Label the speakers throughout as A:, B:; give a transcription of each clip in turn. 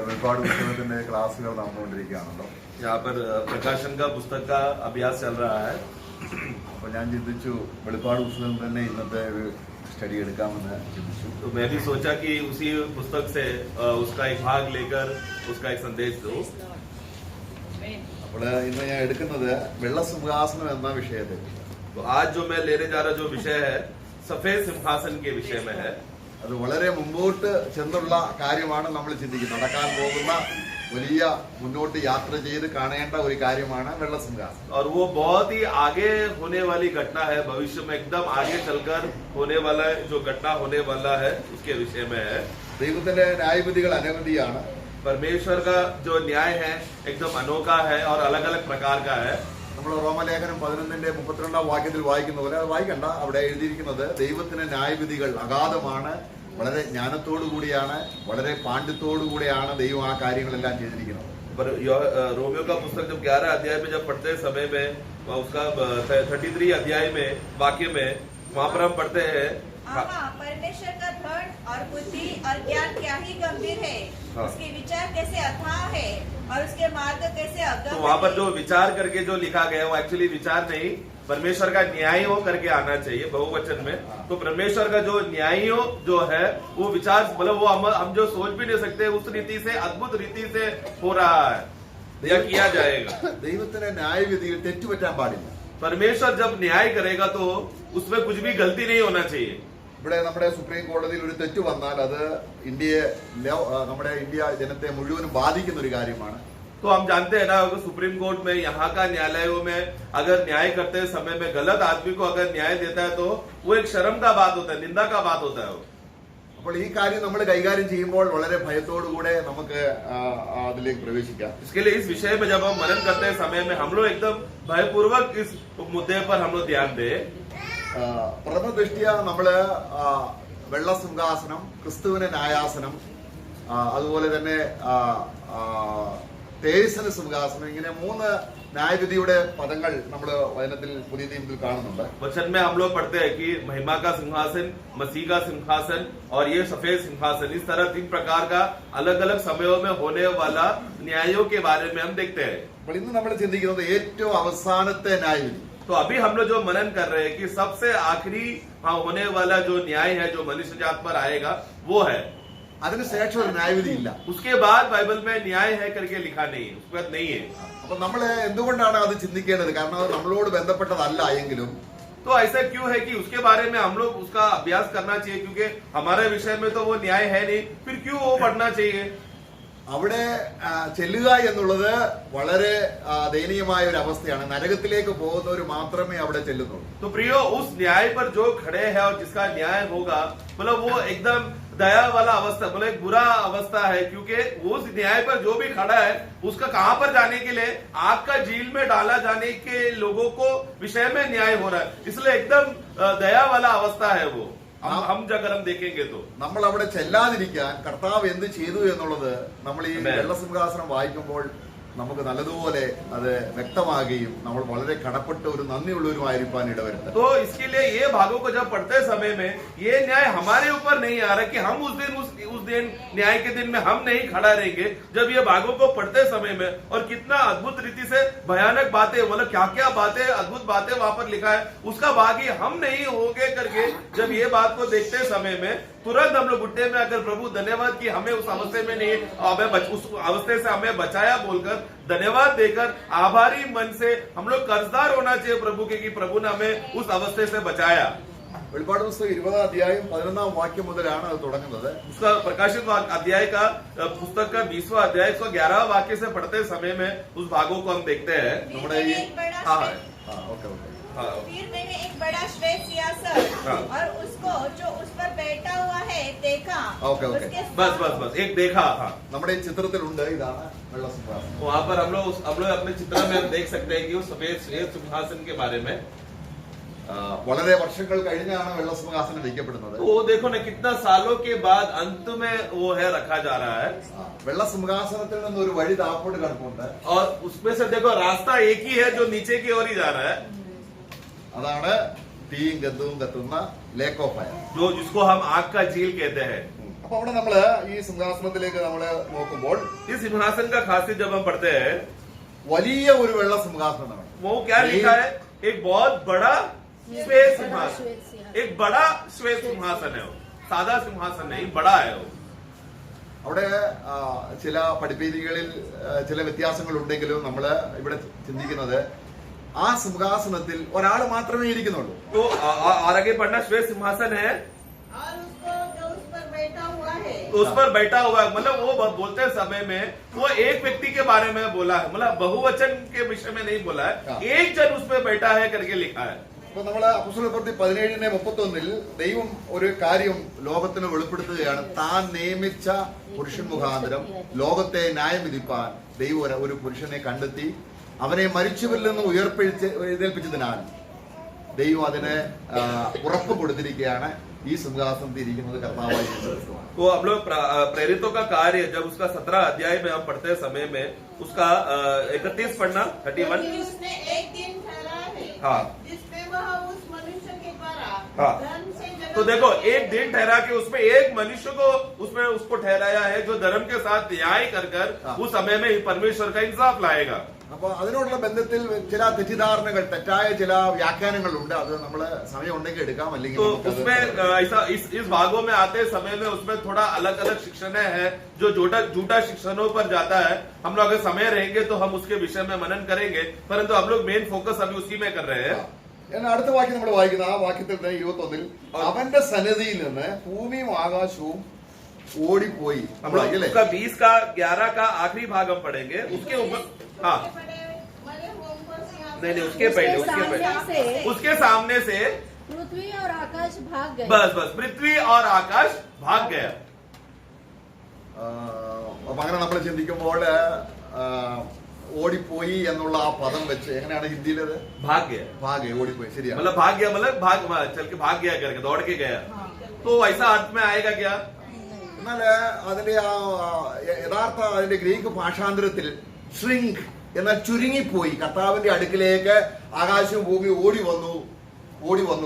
A: ഒരുപാട് പുസ്തകത്തിന്റെ ക്ലാസ്സുകൾ നടന്നുകൊണ്ടിരിക്കുകയാണല്ലോ.
B: यहाँ पर प्रकाशन का पुस्तक का अभ्यास चल रहा है.
A: അപ്പോൾ ഞാൻ ചിന്തിച്ചു വെളിപ്പാട് പുസ്തകം തന്നെ ഇന്നത്തെ ഒരു സ്റ്റഡി എടുക്കാമെന്ന് ചിന്തിച്ചു.
B: तो मैं भी सोचा कि उसी पुस्तक से उसका एक भाग लेकर उसका एक संदेश दो.
A: അപ്പോൾ ഇന്ന് ഞാൻ എടുക്കുന്നത് വെള്ളസിംഹാസനം എന്ന വിഷയത്തെ.
B: तो आज जो मैं लेने जा रहा जो विषय है सफेद सिंहासन के विषय में है.
A: അത് വളരെ മുമ്പോട്ട് ചെന്നുള്ള കാര്യമാണ് നമ്മൾ ചിന്തിക്കുന്നത്. നടക്കാൻ പോകുന്ന വലിയ മുന്നോട്ട് യാത്ര ചെയ്ത് കാണേണ്ട ഒരു കാര്യമാണ് വെള്ളസിംഹാസനം.
B: और वो बहुत ही आगे होने वाली घटना है. भविष्य में एकदम आगे चलकर होने वाला जो घटना होने वाला है उसके विषय में है.
A: ദൈവത്തിന്റെ ന്യായവിധികൾ അനവധിയാണ്.
B: परमेश्वर का जो न्याय है एकदम अनोखा है और अलग अलग प्रकार का है.
A: നമ്മൾ റോമലേഖനം 11:32 വാക്യത്തിൽ വായിക്കുന്ന പോലെ അത് വായിക്കണ്ട. അവിടെ എഴുതിയിരിക്കുന്നത് ദൈവത്തിന്റെ ന്യായവിധികൾ അഗാധമാണ്, വളരെ ജ്ഞാനത്തോടു കൂടിയാണ്, വളരെ പാണ്ഡിത്യത്തോടു കൂടിയാണ് ദൈവം ആ കാര്യങ്ങളെല്ലാം ചെയ്തിരിക്കുന്നത്.
B: पर रोमियो का पुस्तक जब 11 अध्याय में जब पढ़ते समय में उसका 33 अध्याय में वाक्य में वहाँ पर हम पढ़ते हैं
C: परमेश्वर का धन और बुद्धि और ज्ञान क्या ही गंभीर है, उसके विचार कैसे अथाह है और उसके मार्ग कैसे अगम.
B: तो वहाँ पर जो विचार करके जो लिखा गया वो एक्चुअली विचार नहीं, परमेश्वर का न्याय हो करके आना चाहिए बहुवचन में. तो परमेश्वर का जो न्याय जो है वो विचार मतलब वो हम जो सोच भी नहीं सकते उस रीति से अद्भुत रीति से हो रहा है या किया जाएगा.
A: ദൈവത്തിന്റെ ന്യായവിധിയിൽ തെറ്റുപറ്റാൻ പാടില്ല.
B: परमेश्वर जब न्याय करेगा तो उसमें कुछ भी गलती नहीं होना चाहिए.
A: ഇവിടെ നമ്മുടെ സുപ്രീം കോടതിയിൽ ഒരു തെറ്റ് വന്നാൽ അത് നമ്മുടെ ഇന്ത്യ ജനത്തെ മുഴുവനും ബാധിക്കുന്ന ഒരു കാര്യമാണ്.
B: तो हम जानते हैं ना अगर सुप्रीम कोर्ट में यहाँ का न्यायालयों में अगर न्याय करते समय में गलत आदमी को अगर न्याय देता है तो वो एक शर्म का बात होता है, निंदा का बात होता है.
A: അപ്പോൾ ഈ കാര്യം നമ്മൾ കൈകാര്യം ചെയ്യുമ്പോൾ വളരെ ഭയത്തോടുകൂടെ നമുക്ക് അതിലേക്ക് പ്രവേശിക്കാം.
B: इसके लिए इस विषय में जब हम मनन करते समय में हम लोग एकदम भयपूर्वक इस मुद्दे पर हम लोग ध्यान दें.
A: പ്രഥമ ദൃഷ്ടിയ നമ്മള് വെള്ളസിംഹാസനം, ക്രിസ്തുവിന്റെ ന്യായാസനം, അതുപോലെ തന്നെ തേജസ്സിന സിംഹാസനം, ഇങ്ങനെ 3 ന്യായവിധിയുടെ പദങ്ങൾ നമ്മൾ വചനത്തിൽ പുതിയ നിയമത്തിൽ കാണുന്നുണ്ട്.
B: वचन में हम लोग पढ़ते हैं कि महिमा का सिंहासन, मसीह का सिंहासन और ये सफेद सिंहासन, इस तरह 3 प्रकार का अलग अलग समयों में होने वाला न्यायों के बारे में हम देखते हैं.
A: അപ്പോൾ ഇന്ന് നമ്മൾ ചിന്തിക്കുന്നത് ഏറ്റവും അവസാനത്തെ ന്യായവിധി.
B: तो अभी हम लोग जो मनन कर रहे हैं कि सबसे आखिरी होने वाला जो न्याय है जो मनुष्य जात पर आएगा वो है.
A: അതിനുശേഷം ഒരു ന്യായവിധി ഇല്ല.
B: उसके बाद बाइबल में न्याय है करके लिखा नहीं है, उसके बाद नहीं है.
A: അപ്പൊ നമ്മൾ എന്തുകൊണ്ടാണ് അത് ചിന്തിക്കേണ്ടത്? കാരണം അത് നമ്മളോട് ബന്ധപ്പെട്ടതല്ല എങ്കിലും
B: तो ऐसा क्यों है कि उसके बारे में हम लोग उसका अभ्यास करना चाहिए, क्योंकि हमारे विषय में तो वो न्याय है नहीं, फिर क्यों वो पढ़ना चाहिए.
A: അവിടെ ചെല്ലുക എന്നുള്ളത് വളരെ ദയനീയമായ ഒരു അവസ്ഥയാണ്. നരകത്തിലേക്ക് പോകുന്നവർ മാത്രമേ അവിടെ ചെല്ലുന്നുള്ളൂ.
B: तो प्रियो उस न्याय पर जो खड़े हैं और जिसका न्याय होगा मतलब वो एकदम दया वाला अवस्था मतलब एक बुरा अवस्था है, क्योंकि उस न्याय पर जो भी खड़ा है उसका कहां पर जाने के लिए आग का झील में डाला जाने के लोगों को विषय में न्याय हो रहा है. इसलिए एकदम दया वाला अवस्था है वो. हम अगर हम देखेंगे तो
A: നമ്മൾ അവിടെ ചെല്ലാതിരിക്കാൻ കർത്താവ് എന്ത് ചെയ്തു എന്നുള്ളത് നമ്മൾ ഈ വെള്ളസിംഹാസനം വായിക്കുമ്പോൾ നമുക്ക് നല്ലതുപോലെ അത് വ്യക്തമാകുകയും നമ്മൾ വളരെ കടപ്പെട്ട ഒരു നന്ദിയുള്ളവരുമായിരിക്കാൻ ഇടവരുന്നത്.
B: तो इसके लिए ये भागों को जब पढ़ते समय में ये न्याय हमारे ऊपर नहीं आ रहा कि हम उस दिन न्याय के दिन में हम नहीं खड़ा रहेंगे. जब ये भागों को पढ़ते समय में और कितना अद्भुत रीति से भयानक बातें मतलब क्या क्या बातें अद्भुत बातें वहां पर लिखा है उसका भाग ही हम नहीं होंगे करके जब ये बात को देखते समय में तुरंत हम लोग घुटने में अगर प्रभु धन्यवाद कि हमें उस अवस्थे में नहीं उस अवस्थे से हमें बचाया बोलकर धन्यवाद देकर आभारी मन से हम लोग कर्जदार होना चाहिए प्रभु के कि प्रभु ने हमें उस अवस्थे से बचाया.
A: വെളിപ്പാട് പുസ്തകം 20 അധ്യായം 11 വാക്യം മുതലാണ് അത് തുടങ്ങുന്നത്.
B: उसका प्रकाशित अध्याय का पुस्तक का 20वां अध्याय 11 वाक्य से पढ़ते समय में उस भागों को हम देखते हैं.
A: നമ്മുടെ ഈ
C: फिर मैंने एक बड़ा श्वेत सिंहासन और उसको जो उस पर बैठा हुआ है देखा.
B: बस एक देखा. हाँ
A: നമ്മുടെ ഈ ചിത്രത്തിലുണ്ട്. ഇതാണ് വെള്ളസിംഹാസനം.
B: वहाँ पर हम लोग अपने चित्र में हम देख सकते हैं कि वो सफेद सिंहासन के बारे में
A: വളരെ വർഷങ്ങൾ കഴിഞ്ഞാണ് വെള്ളസിംഹാസനം വയ്ക്കപ്പെടുന്നത്.
B: तो वो देखो ना कितना सालों के बाद अंत में वो है रखा जा रहा है.
A: വെള്ളസിംഹാസനത്തിൽ നിന്ന് ഒരു വഴി താപ്പോട്ട് കിടപ്പുണ്ട്.
B: और उसमें से देखो रास्ता एक ही है जो नीचे की ओर ही जा रहा है.
A: അതാണ് തീയും ഗന്ധവും കത്തുന്ന ലേക്ക് ഓഫ് ഫയർ.
B: जो जिसको हम आग का झील कहते हैं.
A: അപ്പൊ അവിടെ നമ്മള് ഈ സിംഹാസനത്തിലേക്ക് നമ്മള് നോക്കുമ്പോൾ
B: इस सिंहासन का खासियत जब हम पढ़ते हैं
A: വലിയ ഒരു വെള്ള സിംഹാസനമാണ്.
B: वो क्या लिखा है, एक बहुत बड़ा श्वेत सिंहासन, एक बड़ा श्वेत सिंहासन है वो, सादा सिंहासन नहीं, बड़ा है वो.
A: അവിടെ ചില പഠിപ്പീരികളിൽ ചില വ്യത്യാസങ്ങൾ ഉണ്ടെങ്കിലും നമ്മള് ഇവിടെ ചിന്തിക്കുന്നത് ആ സിംഹാസനത്തിൽ ഒരാൾ മാത്രമേ ഇരിക്കുന്നുള്ളൂ.
B: तो और आगे पढ़ना, श्वेत सिंहासन है
C: और उसको जो उस पर बैठा हुआ है,
B: तो उस पर बैठा हुआ है. मतलब वो बोलते समय में वो एक व्यक्ति के बारे में बोला है, मतलब बहुवचन के विषय में नहीं बोला है, एक जन उस पर बैठा है करके लिखा है.
A: അപ്പൊ നമ്മള് അപ്പോസ്തലപ്രവൃത്തി 17:31 ദൈവം ഒരു കാര്യം ലോകത്തിന് വെളിപ്പെടുത്തുകയാണ്. താൻ നിയമിച്ച പുരുഷൻ മുഖാന്തരം ലോകത്തെ ന്യായം വിധിപ്പാൻ ദൈവം ഒരു പുരുഷനെ കണ്ടെത്തി അവനെ മരിച്ചവരിൽ നിന്ന് എഴുന്നേൽപ്പിച്ചതിനാൽ ദൈവം അതിന് ഉറപ്പ് കൊടുത്തിരിക്കുകയാണ്. ഈ സിംഹാസനത്തിൽ ഇരിക്കുന്നത് കർത്താവായ യേശു ക്രിസ്തുവാണ്.
B: तो हम लोग प्रेरितों का कार्य जब उसका 17 अध्याय में हम पढ़ते समय में उसका 31 पढ़ना 31.
C: क्योंकि उसने एक दिन ठहरा है,
B: हाँ.
C: जिसमें वह उस मनुष्य के द्वारा
B: हाँ.
C: धर्म से जगत
B: तो देखो, एक दिन ठहरा के उसमें एक मनुष्य को उसमें उसको ठहराया है जो धर्म के साथ न्याय कर
A: हाँ.
B: उस समय में ही परमेश्वर का इंसाफ लाएगा.
A: അപ്പൊ അതിനോടുള്ള ബന്ധത്തിൽ ചില തെറ്റിദ്ധാരണകൾ, തെറ്റായ ചില വ്യാഖ്യാനങ്ങളുണ്ട്. അത് നമ്മള് സമയം ഉണ്ടെങ്കിൽ എടുക്കാം, അല്ലെങ്കിൽ
B: तो
A: നമുക്കത്
B: उसमें ऐसा इस भागों में आते समय में उसमें थोड़ा अलग अलग शिक्षणें हैं जो झूठा शिक्षणों पर जाता है. हम लोग अगर समय रहेंगे तो हम उसके विषय में मनन करेंगे, परंतु हम लोग मेन फोकस अभी उसी में कर रहे हैं.
A: എന്നാൽ അടുത്ത വാക്യം നമ്മൾ വായിക്കുന്ന ആ വാക്യത്തിൽ തന്നെ 21 അവന്റെ സന്നിധിയിൽ നിന്ന് ഭൂമിയും ആകാശവും ഓടിപ്പോയി.
B: हम लोग उसका 20 का 11 का आखिरी भाग हम पढ़ेंगे. उसके ऊपर हाँ नहीं, उसके पहले उसके सामने से
D: पृथ्वी और आकाश भाग गए.
B: बस पृथ्वी और आकाश भाग गया.
A: അപ്പൊ അങ്ങനെ നമ്മൾ ചിന്തിക്കുമ്പോൾ ഓടിപ്പോയി എന്നുള്ള ആ പദം വെച്ച് എങ്ങനെയാണ് ഹിന്ദിയിലത്?
B: भाग गया,
A: ഭാഗ്യ ഓടിപ്പോയി, ശരിയാണ്.
B: मतलब भाग गया, मतलब चल के भाग गया करके दौड़ के गया. तो ऐसा अर्थ में आएगा क्या?
A: എന്നാൽ അതിന്റെ ആ യഥാർത്ഥ അതിന്റെ ഗ്രീക്ക് ഭാഷാന്തരത്തിൽ ഷ്രിങ്ക് എന്നാൽ ചുരുങ്ങിപ്പോയി. കർത്താവിന്റെ അടുക്കിലേക്ക് ആകാശവും ഭൂമി ഓടി വന്നു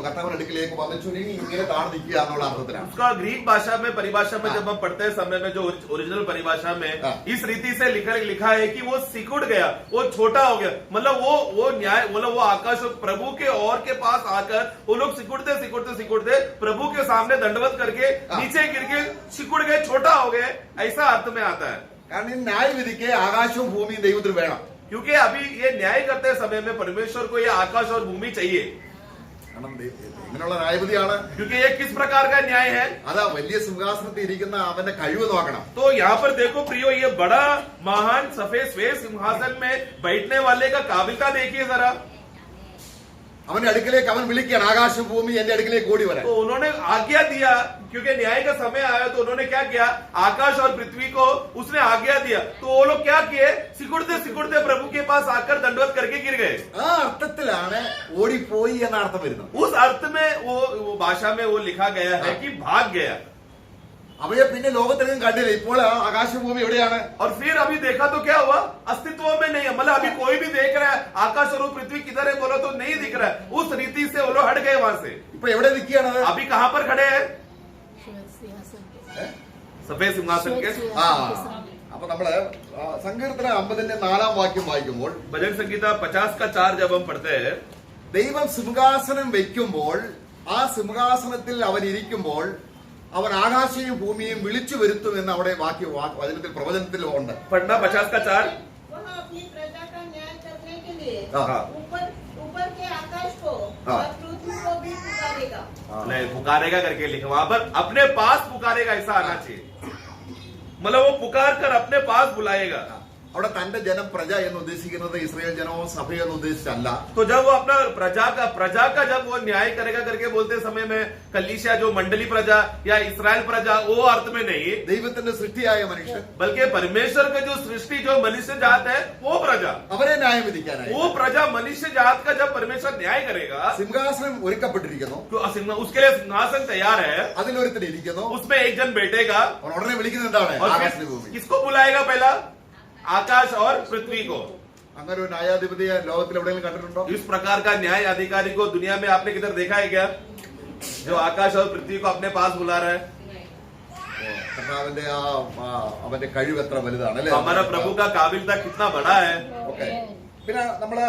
A: കർത്താവിന്റെ അടുക്കിലേക്ക് വന്ന് ചുരുങ്ങി ഇങ്ങനെ താഴെ നിൽക്കുക എന്നുള്ള അർത്ഥത്തിലാണ്.
B: उसका ग्रीक भाषा में परिभाषा में जब हम पढ़ते समय में जो ओरिजिनल परिभाषा में इस रीति से लिखा है कि वो सिकुड़ गया, वो छोटा हो गया. मतलब वो न्याय, मतलब वो आकाश और प्रभु के और के पास आकर वो लोग सिकुड़ते प्रभु के सामने दंडवत करके नीचे गिर के सिकुड़ गए, छोटा हो गए. ऐसा अर्थ में आता है.
A: കാരണം ഈ ന്യായവിധിക്ക് ആകാശവും ഭൂമിയും ദൈവത്തിന് വേണം.
B: क्योंकि अभी ये न्याय करते समय में परमेश्वर को ये आकाश और भूमि चाहिए.
A: കാരണം ഇങ്ങനെയുള്ള ന്യായവിധിയാണ്.
B: क्योंकि ये किस प्रकार का न्याय है?
A: അതാ വലിയ സിംഹാസനത്തിൽ ഇരിക്കുന്ന അവന്റെ കഴിവ് നോക്കണം.
B: तो यहाँ पर देखो प्रियो, ये बड़ा महान सफेद श्वेत सिंहासन में बैठने वाले का काबिलता देखिए जरा.
A: അവന്റെ അടുക്കിലേക്ക് അവൻ വിളിക്കുകയാണ്, ആകാശം ഭൂമി എന്റെ അടുക്കിലേക്ക് ഓടി വരാൻ.
B: तो उन्होंने आज्ञा दिया, क्योंकि न्याय का समय आया तो उन्होंने क्या किया, आकाश और पृथ्वी को उसने आज्ञा दिया. तो वो लोग क्या किए, सिकुड़ते प्रभु के पास आकर दंडवत करके गिर गए.
A: ആ അർത്ഥത്തിലാണ് ഓടിപ്പോയി എന്ന അർത്ഥം വരുന്നത്.
B: उस अर्थ में वो भाषा में वो लिखा गया है कि भाग गया.
A: അവയെ പിന്നെ ലോകത്തിലും കണ്ടില്ല. ഇപ്പോൾ ആകാശഭൂമി എവിടെയാണ്?
B: और फिर अभी देखा तो क्या हुआ, अस्तित्व में नहीं है. मतलब अभी कोई भी देख रहा है आकाश और पृथ्वी किधर है बोला तो नहीं दिख रहा है. उस रीति से वो लोग हट गए वहां से.
A: ഇപ്പൊ എവിടെ നിൽക്കുകയാണ്?
B: अभी कहां पर खड़े हैं?
D: श्वेत सिंहासन के
B: सफेद सिंहासन के.
A: ആ അപ്പൊ നമ്മള് സങ്കീർത്തനം 50-4 വാക്യം വായിക്കുമ്പോൾ
B: भजन संगीता 50 का 4 जब हम पढ़ते हैं,
A: ദൈവം സിംഹാസനം വെക്കുമ്പോൾ ആ സിംഹാസനത്തിൽ അവൻ ഇരിക്കുമ്പോൾ അവൻ ആകാശയും ഭൂമിയും വിളിച്ചു വരുത്തും എന്ന് അവിടെ വചനത്തിൽ പ്രവചനത്തിൽ ഉണ്ട്.
B: पढ़ना 50 का 4.
C: वह अपनी प्रजा का न्याय करने के लिए
A: हाँ.
C: ऊपर के आकाश को
A: हाँ.
C: और पृथ्वी को भी पुकारेगा.
B: नहीं, पुकारेगा करके लिखा वहां पर, अपने पास पुकारेगा ऐसा आना चाहिए. मतलब वो पुकार कर अपने पास बुलाएगा.
A: അവിടെ തന്റെ ജനം പ്രജ എന്ന് ഉദ്ദേശിക്കുന്നത് ഇസ്രായേൽ ജനവും സഭയോ എന്ന് ഉദ്ദേശിച്ചല്ല.
B: तो जब वो अपना प्रजा का जब वो न्याय करेगा करके बोलते समय में कलीसिया जो मंडली प्रजा या इस्राएल प्रजा वो अर्थ में नहीं,
A: ദൈവത്തിന്റെ സൃഷ്ടിയായ മനുഷ്യൻ,
B: बल्कि परमेश्वर का जो सृष्टि जो मनुष्य जात है वो प्रजा,
A: അവരെ ന്യായം വിധിക്കാനായി
B: वो प्रजा मनुष्य जात का जब परमेश्वर न्याय करेगा,
A: സിംഹാസനം ഒരുക്കപ്പെട്ടിരിക്കുന്നു.
B: तो उसके लिए सिंहासन तैयार है,
A: അതിലൊരുത്തൻ ഇരിക്കുന്നു.
B: उसमें एक जन बैठेगा.
A: അവൻ ഉടനെ വിളിക്കുന്നത് എന്താണ്?
B: और
A: ആകാശത്തെ ഭൂമി.
B: फिर किसको बुलाएगा? पहला आकाश और पृथ्वी को.
A: അങ്ങനെ ഒരു ന്യായാധിപതിയെ ലോകത്തിൽ എവിടെയെങ്കിലും കണ്ടിട്ടുണ്ടോ?
B: इस प्रकार का न्याय अधिकारी को दुनिया में आपने किधर देखा है क्या, जो आकाश और पृथ्वी को अपने पास बुला रहा है?
A: കർത്താവിന്റെ അവന്റെ കഴിവ് എത്ര വലുതാണ് അല്ലേ?
B: हमारा प्रभु का काबिलता कितना बड़ा है।
A: ഓക്കെ. പിന്നെ നമ്മള്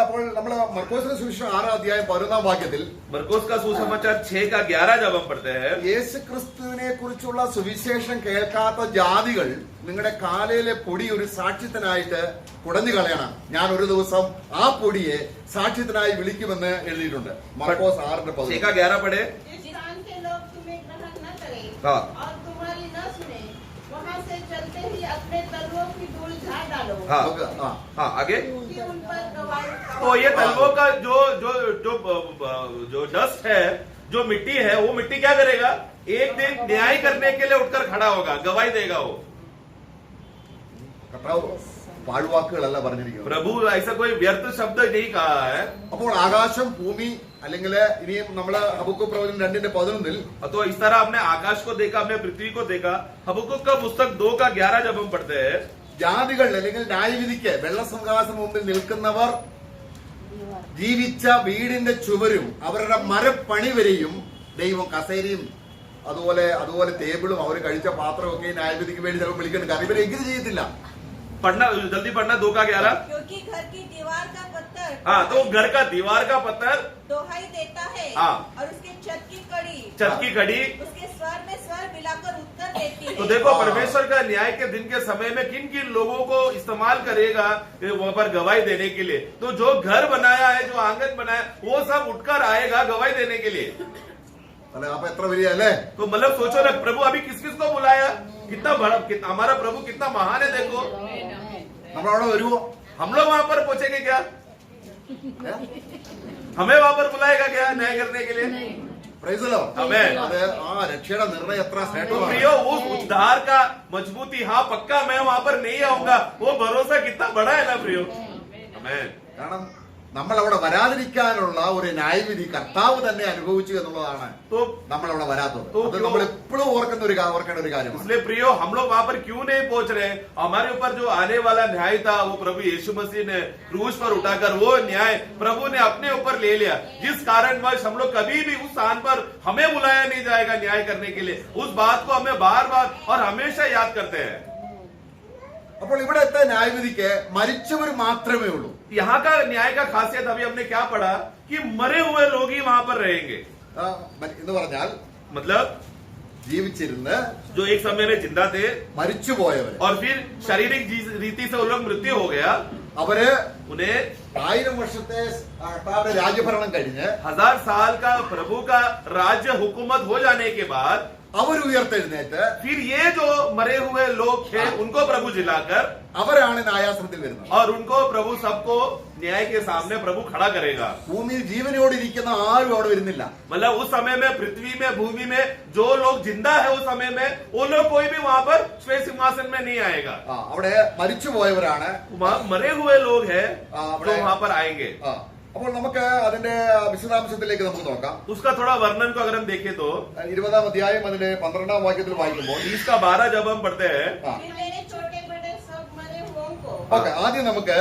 A: മർക്കോസിന്റെ സുവിശേഷം 6 അധ്യായം 11 വാക്യത്തിൽ
B: मरकुस का सुसमाचार 6 का 11 जब हम पढ़ते हैं,
A: യേശു ക്രിസ്തുവിനെ കുറിച്ചുള്ള സുവിശേഷം കേൾക്കാത്ത ജാതികൾ നിങ്ങളുടെ കാലയിലെ പൊടി ഒരു സാക്ഷ്യത്തിനായിട്ട് കുടഞ്ഞു കളയണം, ഞാൻ ഒരു ദിവസം ആ പൊടിയെ സാക്ഷ്യത്തിനായി വിളിക്കുമെന്ന് എഴുതിയിട്ടുണ്ട്. മർക്കോസ് 6:11.
B: 6 का 11 पढ़े।
C: जिस स्थान के लोग तुम्हें ग्रहण न करें
B: हाँ।
C: और तुम्हारी न सुने, वहाँ से चलते ही अपने तलवों की धूल झाड़ डालो।
B: हाँ
A: നമുക്ക്
B: हाँ आगे।
C: कि उन पर गवाही
B: तो ये तलवों का जो जो जो जो डस्ट है, जो मिट्टी है, वो मिट्टी क्या करेगा? एक दिन न्याय करने के लिए उठकर खड़ा होगा, गवाही देगा वो।
A: കർത്താവ് പാഴ്വാക്കുകളല്ല പറഞ്ഞിരിക്കുന്നത്.
B: प्रभु ऐसा कोई व्यर्थ शब्द नहीं कहा है।
A: അപ്പോൾ ആകാശം ഭൂമി അല്ലെങ്കിൽ ഇനിയും നമ്മള് ഹബക്കൂക്ക് പ്രവചനം 2:11
B: तो इस तरह हमने आकाश को देखा, हमने पृथ्वी को देखा। हबक्कुक का पुस्तक 2 का 11 जब हम पढ़ते हैं,
A: ജാതികൾ അല്ലെങ്കിൽ ന്യായവിധിക്ക് വെള്ളസിംഹാസനം മുമ്പിൽ നിൽക്കുന്നവർ ജീവിച്ച വീടിന്റെ ചുവരും അവരുടെ മരപ്പണി വരെയും ദൈവം കസേരയും അതുപോലെ ടേബിളും അവർ കഴിച്ച പാത്രമൊക്കെ ന്യായവിധിക്ക് വേണ്ടി ചിലപ്പോൾ വിളിക്കണം. കാരണം ഇവരെ എങ്ങനെ ചെയ്യത്തില്ല.
B: पढ़ना जल्दी पढ़ना 2 का 11।
C: क्योंकि घर की दीवार का पत्थर
B: हाँ, तो घर का दीवार का पत्थर
C: दोहाई देता है
B: हाँ।
C: और उसके छत की कड़ी
B: छत की कड़ी।
C: उसके स्वर में स्वर मिलाकर उत्तर देती है।
B: तो देखो परमेश्वर का न्याय के दिन के समय में किन किन लोगों को इस्तेमाल करेगा वहां पर गवाही देने के लिए। तो जो घर बनाया है, जो आंगन बनाया, वो सब उठकर आएगा गवाही देने के लिए।
A: അല്ലെ? അപ്പൊ എത്ര വലിയ അല്ലേ?
B: तो मतलब सोचो ना, प्रभु अभी किस किस को बुलाया, कितना बड़ा, हमारा प्रभु कितना महान है। देखो
A: നമ്മളവിടെ വരുവോ?
B: हम लोग वहां पर पहुंचेंगे क्या? हमें वहां पर बुलाएगा क्या न्याय करने के लिए?
A: പ്രൈസലോ.
B: आमेन।
A: അത് രക്ഷയുടെ നിർണയം എത്ര
B: तो
A: ശ്രേഷ്ഠമാണ്.
B: प्रियो, उस उद्धार का मजबूती, हाँ पक्का मैं वहां पर नहीं आऊंगा, वो भरोसा कितना बड़ा है ना प्रियो। आमेन।
A: കാരണം നമ്മൾ അവിടെ വരാതിരിക്കാനുള്ള ഒരു ന്യായവിധി കർത്താവ് തന്നെ അനുഭവിച്ചു എന്നുള്ളതാണ്
B: तो
A: നമ്മളവിടെ വരാത്തത്.
B: तो
A: അത് നമ്മൾ എപ്പോഴും ഓർക്കേണ്ട ഒരു കാര്യമാണ്.
B: इसलिए प्रियो, हम लोग वहां पर क्यों नहीं पहुंच रहे? हमारे ऊपर जो आने वाला न्याय था, वो प्रभु यीशु मसीह ने क्रूस पर उठाकर वो न्याय प्रभु ने अपने ऊपर ले लिया। जिस कारणवश हम लोग कभी भी उस स्थान पर हमें बुलाया नहीं जाएगा न्याय करने के लिए, उस बात को हमें बार बार और हमेशा याद करते हैं।
A: അപ്പോൾ ഇവിടുത്തെ ന്യായവിധിക്ക് മരിച്ചവർ മാത്രമേ ഉള്ളൂ.
B: यहाँ का न्याय का खासियत अभी हमने क्या पढ़ा कि मरे हुए लोग ही वहां पर रहेंगे।
A: എന്ന് പറഞ്ഞാൽ
B: मतलब
A: ജീവിച്ചിരുന്ന്
B: जो एक समय में जिंदा थे
A: മരിച്ചുപോയവര്
B: और फिर शारीरिक रीति से वो लोग मृत्यु हो गया,
A: അവര്
B: उन्हें
A: 1000 വർഷത്തെ കർത്താവിന്റെ രാജ്യഭരണം കഴിഞ്ഞ്
B: 1000 साल का प्रभु का राज्य हुकूमत हो जाने के बाद
A: അവർ ഉയർത്തെഴുന്നേറ്റ്
B: फिर ये जो मरे हुए लोग थे उनको प्रभु जिलाकर
A: അവരാണ് ന്യായാസനത്തിൽ വരുന്നത്.
B: और उनको प्रभु सबको न्याय के सामने प्रभु खड़ा करेगा।
A: ഭൂമിയിൽ ജീവനോട് ഇരിക്കുന്ന ആരും അവിടെ വരുന്നില്ല.
B: मतलब उस समय में पृथ्वी में, भूमि में जो लोग जिंदा है उस समय में, वो लोग कोई भी वहां पर श्वेत सिंहासन में नहीं आएगा।
A: അവിടെ മരിച്ചുപോയവരാണ്.
B: वहां मरे हुए लोग हैं
A: അവിടെ
B: जो वहां पर आएंगे।
A: അപ്പോൾ നമുക്ക് അതിന്റെ വിശദാംശത്തിലേക്ക് നമുക്ക് നോക്കാം.
B: उसका थोड़ा वर्णन को अगर हम देखें तो
A: 20 അധ്യായം അതിന്റെ 12 വാക്യത്തിൽ വായിക്കുമ്പോൾ
B: 20 का 12 जब हम पढ़ते हैं,
C: फिर मेरे छोटे बड़े सब मरे हुओं को
A: ഓക്കെ, ആദ്യം നമുക്ക്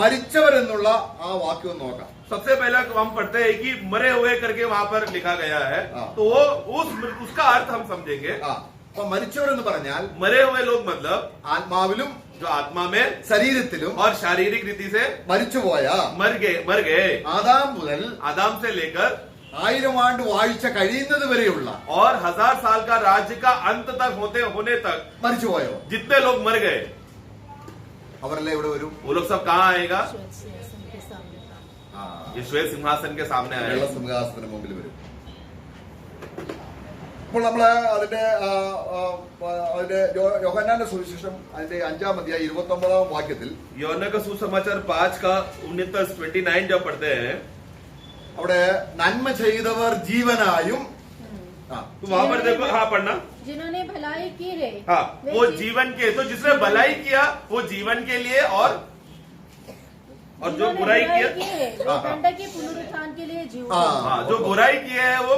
A: മരിച്ചവരെന്നുള്ള ആ വാക്യം ഒന്ന് നോക്കാം.
B: सबसे पहला हम पढ़ते हैं कि मरे हुए करके वहां पर लिखा गया है।
A: हाँ।
B: तो वो उसका अर्थ हम समझेंगे।
A: അപ്പൊ മരിച്ചവരെന്ന് പറഞ്ഞാൽ
B: मरे हुए लोग मतलब
A: ആത്മാവിലും
B: जो आत्मा में
A: ശരീരത്തിലും
B: और शारीरिक रीति से
A: മരിച്ചുപോയ
B: मर गए
A: ആദാം മുതൽ
B: आदम से लेकर
A: 1000 ആണ്ട് വാഴ്ച കഴിയുന്നത് വരെയുള്ള
B: और 1000 साल का राज्य का अंत तक होने तक
A: മരിച്ചുപോയോ
B: जितने लोग मर गए,
A: അവരെല്ലാം ഇവിടെ വരും.
B: वो लोग सब कहाँ आएगा?
D: श्वेत सिंहासन के सामने।
B: ये श्वेत सिंहासन के सामने
A: വെള്ള
B: आएगा।
A: സിംഹാസനത്തിന് മുമ്പിൽ വരും. അപ്പോൾ നമ്മള് അതിന്റെ യോഹന്നാന്റെ സുവിശേഷം അതിന്റെ 5-ാം അധ്യായം 29-ാം വാക്യത്തിൽ
B: യോഹന്ന का सुसमाचार 5 का 29 जब पढ़ते हैं,
A: അവിടെ നന്മ ചെയ്തവർ ജീവനായും
B: तो वहां पर देखो, हाँ पढ़ना,
D: जिन्होंने भलाई की है
B: हाँ
D: वे
B: वो जीवन के, तो जिसने भलाई किया वो जीवन के लिए, और जो
D: जिन्होंने
B: बुराई किया,
D: की है वे
A: हाँ,
D: दंड के पुनरुत्थान के लिए जीव
A: हाँ।
B: हाँ जो बुराई किया है वो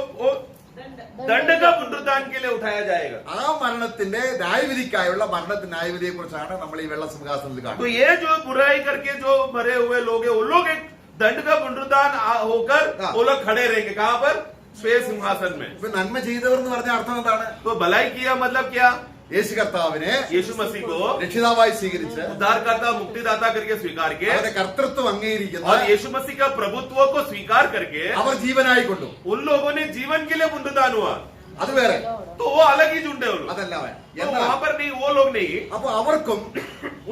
B: दंड का पुनरुत्थान के लिए उठाया जाएगा।
A: ആ മരണത്തിന്റെ ന്യായവിധിക്കായുള്ള മരണത്തിന്റെ ന്യായവിധിയെ കുറിച്ചാണ് നമ്മൾ ഈ വെള്ള സിംഹാസനത്തിൽ
B: तो
A: കാണുന്നത്.
B: ये जो बुराई करके जो मरे हुए लोग हैं, वो लोग एक दंड का पुनरुत्थान होकर
A: हाँ।
B: वो लोग खड़े रहेंगे। कहाँ पर? श्वेत सिंहासन में।
A: ഇപ്പൊ നന്മ ചെയ്തവർ എന്ന് പറഞ്ഞ അർത്ഥം എന്താണ്?
B: तो भलाई किया मतलब क्या?
A: യേശു കർത്താവിനെ
B: यीशु मसीह को
A: രക്ഷിതാവായി സ്വീകരിച്ച്
B: उद्धारकर्ता मुक्तिदाता करके स्वीकार के
A: അവരുടെ കർത്തൃത്വം അംഗീകരിക്കുന്ന
B: और यीशु मसीह का प्रभुत्व को स्वीकार करके
A: അവർ ജീവനായി കൊണ്ടു.
B: उन लोगों ने जीवन के लिए पुनरुत्थान हुआ,
A: അത് വേറെ,
B: तो वो अलग ही झुंड है वो लोग।
A: അതല്ല അവൻ.
B: तो
A: എന്നാൽ
B: वहां पर नहीं, वो लोग नहीं,
A: അപ്പൊ അവർക്കും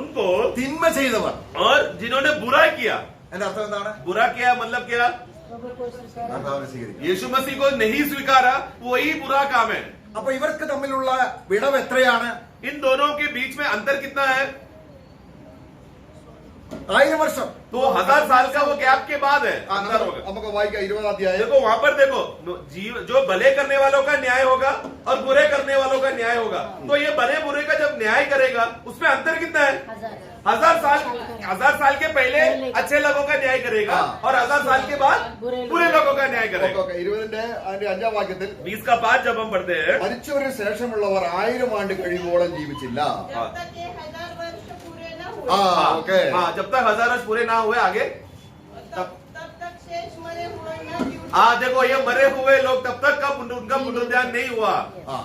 B: उनको
A: തിന്മ ചെയ്തവർ
B: और जिन्होंने बुरा किया।
A: എന്റെ അർത്ഥം എന്താണ്?
B: बुरा किया मतलब क्या?
D: प्रभु को स्वीकार
A: കർത്താവിനെ സ്വീകരിക്കുക.
B: यीशु मसीह को नहीं स्वीकारा, वही बुरा काम है।
A: അപ്പൊ ഇവർക്ക് തമ്മിലുള്ള വിടവ് എത്രയാണ്?
B: इन दोनों के बीच में अंतर कितना है?
A: 1000 വർഷം.
B: तो 1000 साल का वो गैप के बाद है
A: ആ,
B: अंतर होगा।
A: നമുക്ക് വായിക്കാം 20 അധ്യായം.
B: देखो वहां पर देखो, जो भले करने वालों का न्याय होगा और बुरे करने वालों का न्याय होगा, तो ये भले बुरे का जब न्याय करेगा उसमें अंतर कितना है? 1000 साल के पहले अच्छे लोगों का न्याय करेगा और 1000 साल के बाद बुरे लोगों का न्याय
A: ഓക്കെ,
B: करेगा।
A: ഓക്കെ. 20ന്റെ അതിന്റെ 5ാം വാക്യത്തിൽ
B: 20 का 5 जब हम पढ़ते हैं,
A: മരിച്ചവരിന് ശേഷമുള്ളവർ 1000 ആണ്ട് കഴിയുവോളം ജീവിച്ചില്ല.
C: जब तक ये 1000 वर्ष पूरे न हुए
A: ആ, ഓക്കെ.
B: हाँ, जब तक 1000 वर्ष पूरे ना हुए आगे,
C: तब तक शेष मरे हुए न जीवित।
B: हाँ देखो ये मरे हुए लोग तब तक का उनका पुनरुद्धान नहीं हुआ।
A: ആ,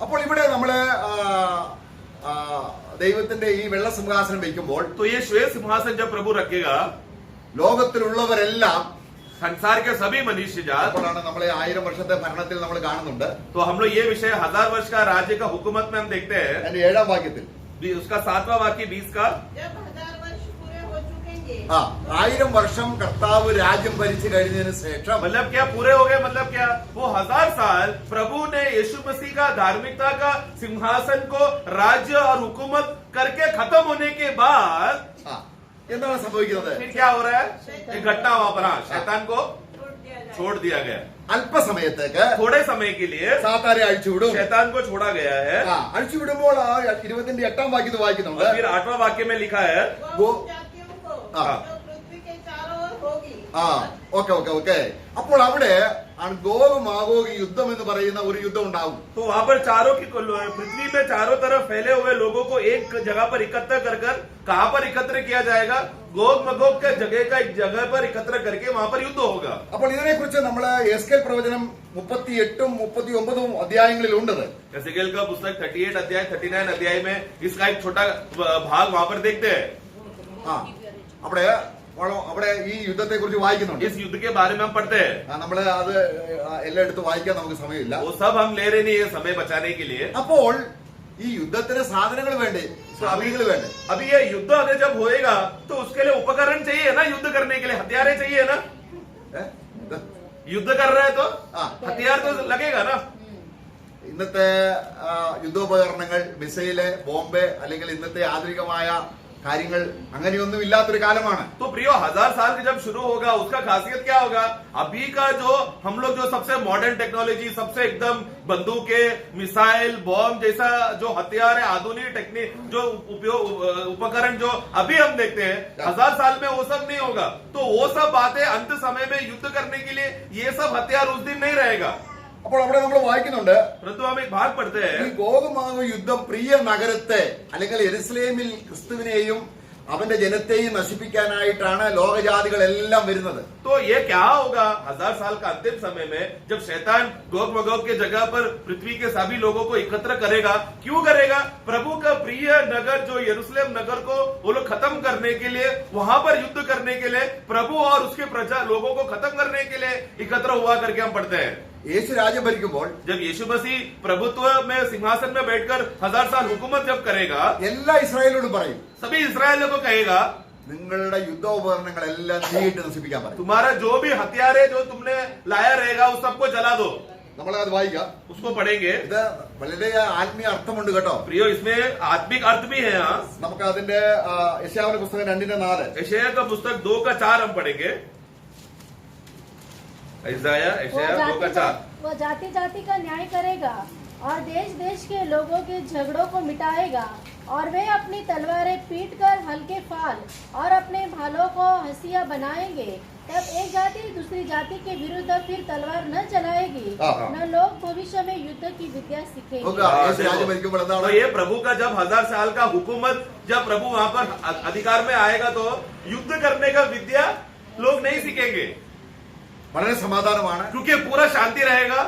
A: അപ്പോൾ ഇവിടെ നമ്മള് ദൈവത്തിന്റെ ഈ വെള്ള സിംഹാസനം വയ്ക്കുമ്പോൾ
B: तो ये श्वेत सिंहासन जब प्रभु रखेगा,
A: ലോകത്തിലുള്ളവരെല്ലാം
B: संसार के सभी मनुष्य जात,
A: അപ്പോഴാണ് നമ്മളെ 1000 വർഷത്തെ ഭരണത്തിൽ നമ്മൾ കാണുന്നുണ്ട്.
B: तो हम लोग ये विषय 1000 वर्ष का राज्य का हुकूमत में हम देखते हैं।
A: അതിന്റെ 7ാം വാക്യത്തിൽ
B: उसका 7वां वाक्य 20 का,
C: जब 1000 वर्ष पूरे हो चुकेंगे,
A: ആ 1000 വർഷം കർത്താവ് രാജ്യം ഭരിച്ചു കഴിഞ്ഞതിന് ശേഷം
B: मतलब क्या पूरे हो गए? मतलब क्या? वो 1000 साल प्रभु ने यीशु मसीह का धार्मिकता का सिंहासन को राज्य और हुकूमत करके खत्म होने के बाद
A: ആ, എന്താണ് സംഭവിക്കുന്നത്?
B: फिर क्या हो रहा है? एक घटना वहां पर, हाँ, शैतान को
C: छोड़ दिया जाए।
B: छोड़ दिया गया।
A: അല്പസമയത്തേക്ക്
B: थोड़े समय के लिए
A: സാത്താനെ അഴിച്ചുവിടും.
B: शैतान को छोड़ा गया है।
A: ആ, അഴിച്ചുവിടുമ്പോൾ ആ 20ന്റെ 8ാം വാക്യത്തിൽ വായിക്കുന്നുണ്ട്.
B: और फिर 8वां वाक्य में लिखा है,
C: वो उन जातियों को
A: हाँ।
C: जो पृथ्वी के चारों ओर होगी।
A: ആ, ഓക്കെ, ഓക്കെ, ഓക്കെ. അപ്പോൾ അവിടെ ഗോഗ് മാഗോഗ് യുദ്ധം എന്ന് പറയുന്ന ഒരു യുദ്ധം ഉണ്ടാവും.
B: तो वहां पर चारों की पृथ्वी में चारों तरफ फैले हुए लोगों को एक जगह पर एकत्र कर कहां पर एकत्र किया जाएगा? गोग मगोग के जगह का एक जगह पर एकत्र करके वहां पर युद्ध होगा।
A: അപ്പോൾ ഇതിനെക്കുറിച്ച് നമ്മൾ എസ്കേൽ പ്രവചനം 38ഉം 39ഉം അധ്യായങ്ങളിൽ ഉണ്ടത്.
B: एसेकिएल का पुस्तक 38 अध्याय 39 अध्याय में इसका एक छोटा भाग वहां पर देखते हैं।
A: ആ, അവിടെ ഈ യുദ്ധത്തെ കുറിച്ച് വായിക്കുന്നുണ്ട്.
B: इस युद्ध के बारे में हम पढ़ते हैं।
A: നമ്മള് അത് എല്ലാം എടുത്ത് വായിക്കാൻ നമുക്ക് സമയമില്ല.
B: वो सब हम ले रहे नहीं है समय बचाने के लिए।
A: അപ്പോൾ ഈ യുദ്ധത്തിന് സാധനങ്ങൾ വേണ്ടേ, സാമഗ്രികൾ വേണ്ടേ?
B: अभी ये युद्ध अगर जब होएगा तो उसके लिए उपकरण चाहिए ना, युद्ध करने के लिए हथियारें चाहिए ना।
A: ഏ? ഇത്
B: युद्ध कर रहा है तो
A: हाँ।
B: हथियार तो लगेगा ना।
A: ഇന്നത്തെ യുദ്ധോപകരണങ്ങൾ, മിസൈല്, ബോംബ് അല്ലെങ്കിൽ ഇന്നത്തെ ആധുനികമായ കാര്യങ്ങൾ അങ്ങനെയൊന്നും ഇല്ലാത്തൊരു കാലമാണ്.
B: तो प्रियो 1000 साल के जब शुरू होगा उसका खासियत क्या होगा? अभी का जो हम लोग जो सबसे मॉडर्न टेक्नोलॉजी, सबसे एकदम बंदूकें, मिसाइल, बॉम्ब जैसा जो हथियार है, आधुनिक टेक्निक जो उपकरण जो अभी हम देखते हैं, 1000 साल में वो सब नहीं होगा। तो वो सब बातें अंत समय में युद्ध करने के लिए ये सब हथियार उस दिन नहीं रहेगा।
A: അപ്പോൾ അവിടെ നമ്മൾ വായിക്കുന്നുണ്ട്,
B: परंतु हम एक भाग पढ़ते
A: ഈ
B: हैं,
A: ഗോഗുമാവ് യുദ്ധം പ്രിയ നഗരത്തെ അല്ലെങ്കിൽ യെരുസലേമിൽ ക്രിസ്തുവിനെയും അവന്റെ ജനത്തെയും നശിപ്പിക്കാനായിട്ടാണ് ലോകജാതികളെല്ലാം വരുന്നത്.
B: तो ये क्या होगा 1000 साल का अंतिम समय में जब शैतान गोग मगोग के जगह पर पृथ्वी के सभी लोगों को एकत्र करेगा? क्यों करेगा? प्रभु का प्रिय नगर जो यरूशलेम नगर को वो लोग खत्म करने के लिए, वहां पर युद्ध करने के लिए, प्रभु और उसके प्रजा लोगों को खत्म करने के लिए एकत्र हुआ करके हम पढ़ते हैं।
A: യേശു രാജ്യം ഭരിക്കുമ്പോൾ
B: जब यीशु मसीह प्रभुत्व में सिंहासन में बैठकर 1000 साल हुकूमत जब करेगा,
A: എല്ലാ ഇസ്രായേലിനോടും പറയും,
B: सभी इस्राएलियों को कहेगा
A: നിങ്ങളുടെ യുദ്ധോപകരണങ്ങളെല്ലാം തീയിട്ട് നശിപ്പിക്കാൻ പറയും.
B: तुम्हारा जो भी हथियार है जो तुमने लाया रहेगा उस सबको जला दो।
A: നമ്മളത് വായിക്കാം.
B: उसको पढ़ेंगे।
A: ഇത് വളരെ ആത്മീയ അർത്ഥമുണ്ട് കേട്ടോ.
B: प्रियो इसमें आत्मिक अर्थ भी है। हाँ,
A: നമുക്ക് അതിന്റെ യെശയ്യാവിന്റെ പുസ്തകം 2:4
B: यशायाह का पुस्तक 2:4 हम पढ़ेंगे। यशायाह 2:4।
D: वो जाति जाति का न्याय करेगा और देश देश के लोगों के झगड़ों को मिटाएगा और वे अपनी तलवारें पीट कर हल्के फाल और अपने भालों को हंसिया बनाएंगे। तब एक जाति दूसरी जाति के विरुद्ध फिर तलवार न चलाएगी,
A: हाँ।
D: न लोग भविष्य में युद्ध की विद्या सीखेंगे।
A: നോക്കുക, യേശു രാജ്യം ഭരിക്കുമ്പോൾ
B: तो
A: എന്താണ്?
B: ये प्रभु का जब 1000 साल का हुकूमत जब प्रभु वहां पर अधिकार में आएगा तो युद्ध करने का विद्या लोग नहीं सीखेंगे।
A: വളരെ സമാധാനമാണ്.
B: क्योंकि पूरा शांति रहेगा.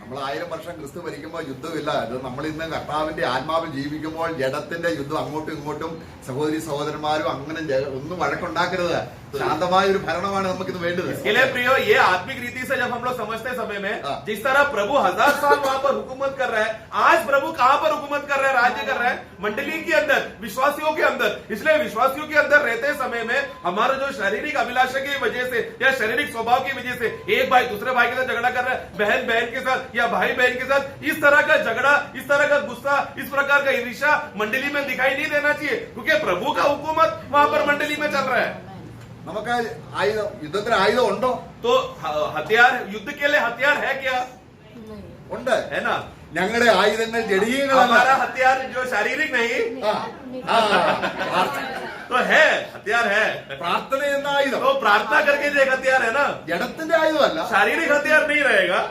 A: നമ്മൾ 1000 വർഷം ക്രിസ്തു ഭരിക്കുമ്പോൾ യുദ്ധമില്ല. ഇത് നമ്മൾ ഇന്ന് കർത്താവിന്റെ ആത്മാവിൽ ജീവിക്കുമ്പോൾ ജഡത്തിന്റെ യുദ്ധം അങ്ങോട്ടും ഇങ്ങോട്ടും സഹോദരി സഹോദരന്മാരും അങ്ങനെ ഒന്നും വഴക്കുണ്ടാക്കരുത്. शांतമായ ഒരു ഭരണമാണ് നമുക്കിത് വേണ്ടത്.
B: इसके लिए प्रियो ये आत्मिक रीति से जब हम लोग समझते समय में जिस तरह प्रभु 1000 साल वहां पर हुकूमत कर रहा है, आज प्रभु कहां पर हुकूमत कर रहा है, राज्य कर रहा है मंडली के अंदर, विश्वासियों के अंदर. इसलिए विश्वासियों के अंदर रहते समय में हमारा जो शारीरिक अभिलाषा की वजह से या शारीरिक स्वभाव की वजह से एक भाई दूसरे भाई के साथ झगड़ा कर रहा है, बहन बहन के साथ या भाई बहन के साथ, इस तरह का झगड़ा, इस तरह का गुस्सा, इस प्रकार का ईर्ष्या मंडली में दिखाई नहीं देना चाहिए, क्योंकि प्रभु का हुकूमत वहां पर मंडली में चल रहा है.
A: നമുക്ക് ആയുധം, യുദ്ധത്തിന് ആയുധം ഉണ്ടോ?
B: तो हथियार, युद्ध के लिए हथियार है क्या?
A: ഉണ്ട്,
B: है ना.
A: ഞങ്ങളുടെ ആയുധങ്ങൾ ജഡീയങ്ങളല്ല.
B: हमारा हथियार जो शारीरिक नहीं तो है, हथियार है.
A: പ്രാർത്ഥന എന്ന ആയുധം
B: तो प्रार्थना करके जो एक हथियार है ना,
A: ജഡത്തിന്റെ ആയുധമല്ല.
B: शारीरिक हथियार नहीं रहेगा.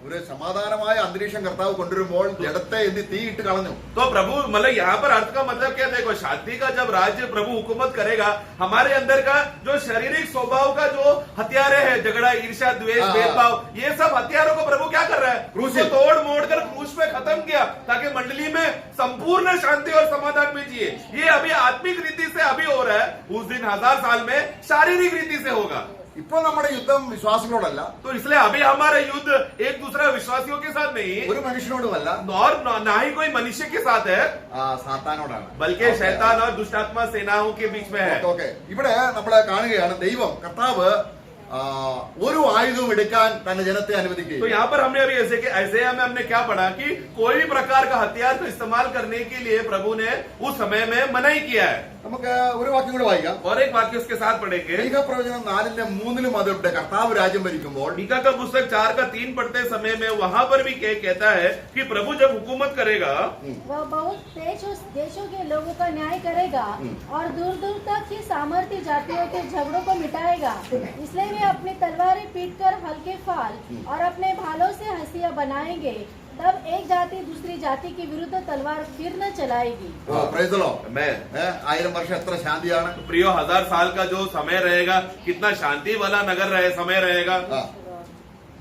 A: ഒരു സമാധാനമായ അന്തരീക്ഷം കർത്താവ് കൊണ്ടുവരുമ്പോൾ ജഡത്തെ എന്ത് തീ ഇട്ട് കളഞ്ഞു.
B: तो प्रभु मतलब यहाँ पर अर्थ का मतलब क्या, देखो शांति का जब राज्य प्रभु हुकूमत करेगा, हमारे अंदर का जो शारीरिक स्वभाव का जो हथियार है, झगड़ा, ईर्ष्या, द्वेष, भेदभाव, ये सब हथियारों को प्रभु क्या कर रहा है, उसको तोड़ मोड़ कर क्रूस पे खत्म किया, ताकि मंडली में संपूर्ण शांति और समाधान में जिए. ये अभी आत्मिक रीति से अभी हो रहा है, उस दिन 1000 साल में शारीरिक रीति से होगा.
A: ഇപ്പൊ നമ്മുടെ യുദ്ധം വിശ്വാസികളോടല്ല.
B: तो इसलिए अभी हमारा युद्ध एक दूसरे विश्वासियों के साथ नहीं,
A: ഒരു മനുഷ്യനോടുമല്ല,
B: और ना ही कोई मनुष्य के साथ है,
A: സാത്താനോടാണ്.
B: बल्कि शैतान और दुष्टात्मा सेनाओं के बीच में है.
A: ഓക്കെ, ഇവിടെ നമ്മൾ കാണുകയാണ് ദൈവം കർത്താവ് ഒരു ആയുധവും എടുക്കാൻ തന്റെ ജനത്തെ അനുവദിക്കുക.
B: तो यहाँ पर हमने अभी ऐसे में हमने क्या पढ़ा कि कोई भी प्रकार का हथियार को इस्तेमाल करने के लिए प्रभु ने उस समय में मनाही किया है.
A: നമുക്ക് ഒരു വാക്യം കൂടെ വായിക്കാം.
B: और एक वाक्य उसके साथ पढ़ेंगे.
A: മീഖാ പ്രവചനം 4:3 അതുണ്ട്. കർത്താവ് രാജ്യം ഭരിക്കുമ്പോൾ
B: मीका का पुस्तक 4:3 पढ़ते समय में वहां पर भी कहता है कि प्रभु जब हुकूमत करेगा,
D: वह बहुत देशों के लोगों का न्याय करेगा और दूर दूर तक की सामर्थ्य जातियों के झगड़ों को मिटाएगा. इसलिए वे अपनी तलवारें पीटकर हल्के फाल और अपने भालों से हंसिया बनाएंगे. तब एक जाति दूसरी जाति के विरुद्ध तलवार फिर न चलाएगी.
B: मैं
A: 1000 വർഷം എത്ര ശാന്തിയാണ്.
B: प्रियो 1000 साल का जो समय रहेगा, कितना शांति वाला नगर रहे समय रहेगा.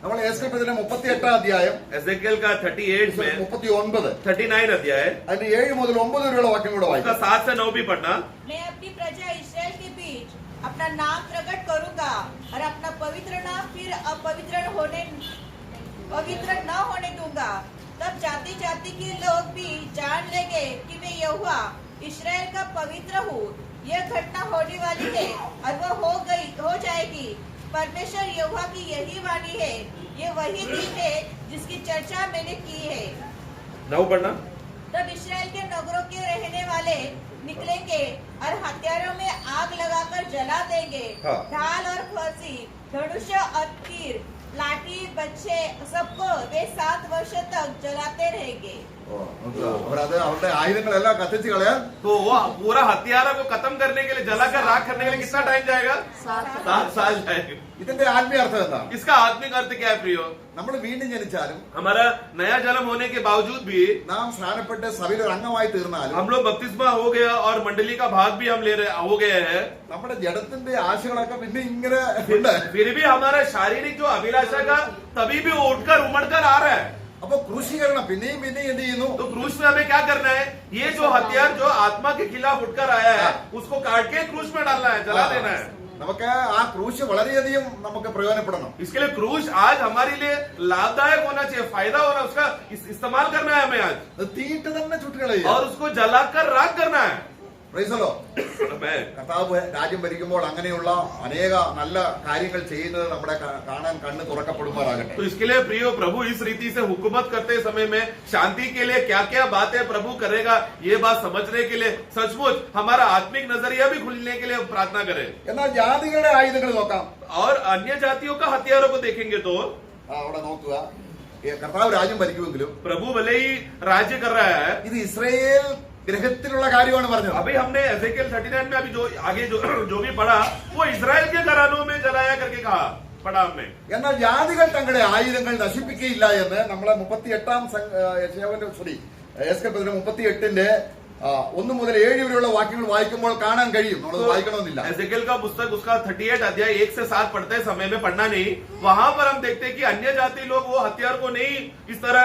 A: നമ്മൾ എസ്കേൽ 38 അധ്യായം
B: एजेकियल का 38 में
A: 39
B: 39 अध्याय
A: അതിന്റെ 7 മുതൽ 9 വരെയുള്ള വാക്യം കൂടെ
B: उसका
A: വായിക്കാം.
B: 7 से 9 भी पढ़ना.
C: मैं अपनी प्रजा इस्राएल के बीच अपना नाम प्रकट करूंगा और अपना पवित्र नाम फिर पवित्र न होने दूंगा. तब जाति जाति के लोग भी जान लेंगे कि मैं यहोवा इस्राएल का पवित्र हूँ. यह घटना होने वाली है और वह हो जाएगी. परमेश्वर यहोवा की यही वाणी है. ये वही दिन है जिसकी चर्चा मैंने की है.
B: 9 पढ़ना.
C: तब इस्राएल के नगरों के रहने वाले निकलेंगे और हथियारों में आग लगाकर जला देंगे. ढाल और फांसी, धनुष और तीर, लाठी, बच्चे, सबको वे 7 वर्ष तक जलाते रहेंगे.
A: അവരത് അവരുടെ ആയുധങ്ങളെല്ലാം കത്തിച്ച് കളയാൻ
B: तो वो पूरा हथियारों को खत्म करने के लिए, जलाकर राख करने के लिए कितना टाइम जाएगा? 7 साल जाएगा.
A: ഇതിന്റെ ആത്മീയാർത്ഥം എന്താണ്?
B: इसका आत्मिक अर्थ क्या है प्रियो?
A: നമ്മൾ വീണ്ടും ജനിച്ചാലും
B: हमारा नया जन्म होने के बावजूद भी,
A: നാം സ്നാനപ്പെട്ട് സഭയിൽ ഒരു അംഗമായി തീർന്നാലും
B: हम लोग बपतिस्मा हो गया और मंडली का भाग भी हम हो गए हैं,
A: നമ്മുടെ ജഡത്തിന്റെ ആശകളൊക്കെ പിന്നെ ഇങ്ങനെ ഉണ്ട്.
B: फिर भी हमारा शारीरिक जो अभिलाषा का तभी भी वो उठकर उमड़कर आ रहा है.
A: അപ്പൊ ക്രൂശീകരണം പിന്നെയും പിന്നെയും എന്ത് ചെയ്യുന്നു?
B: तो क्रूस में हमें क्या करना है? ये जो हथियार जो आत्मा के खिलाफ उठकर आया है, उसको काट के क्रूस में डालना है, जला देना है.
A: നമുക്ക് ആ ക്രൂശ് വളരെയധികം നമുക്ക് പ്രയോജനപ്പെടണം.
B: इसके लिए क्रूस आज हमारे लिए लाभदायक होना चाहिए, फायदा होना, उसका इस्तेमाल करना है हमें आज,
A: അത് തീയിട്ട് തന്നെ ചുട്ടുകളയുക.
B: और उसको जलाकर राख करना है.
A: പ്രൈസലോ.
B: मैं
A: കർത്താവ് രാജ്യം ഭരിക്കുമ്പോൾ അങ്ങനെയുള്ള അനേക നല്ല കാര്യങ്ങൾ ചെയ്യുന്നത് നമ്മുടെ കാണാൻ കണ്ണ് തുറക്കപ്പെടുമാറാകട്ടെ.
B: तो इसके लिए प्रियो प्रभु इस रीति से हुकूमत करते समय में शांति के लिए क्या क्या बातें प्रभु करेगा, ये बात समझने के लिए सचमुच हमारा आत्मिक नजरिया भी खुलने के लिए प्रार्थना करें.
A: എന്നാൽ ജാതികളുടെ ആയുധങ്ങൾ നോക്കാം.
B: और अन्य जातियों का हथियारों को देखेंगे तो
A: അവിടെ നോക്കുക. കർത്താവ് രാജ്യം ഭരിക്കുമെങ്കിലും
B: प्रभु भले ही राज्य कर रहा है.
A: ഇത് ഇസ്രയേൽ ഗ്രഹത്തിലുള്ള കാര്യമാണ് പറഞ്ഞത്.
B: अभी हमने एजेकियल 39 में अभी जो आगे जो भी पढ़ा, वो इजराइल के घरानों में जलाया करके कहा, पढ़ा हमने.
A: എന്നാൽ ജാതികൾ തങ്ങളുടെ ആയുധങ്ങൾ നശിപ്പിക്കുകയില്ല എന്ന് നമ്മളെ 38 യശയ്യാവിന്റെ 38 1 മുതൽ 7 വരെയുള്ള വാക്യങ്ങൾ വായിക്കുമ്പോൾ കാണാൻ കഴിയും, നമ്മളത് വായിക്കണമെന്നില്ല.
B: एजेकियल का पुस्तक उसका 38 अध्याय 1 से 7 पढ़ते समय में पढ़ना नहीं, वहां पर हम देखते हैं कि अन्य जाति लोग वो हथियार को नहीं इस तरह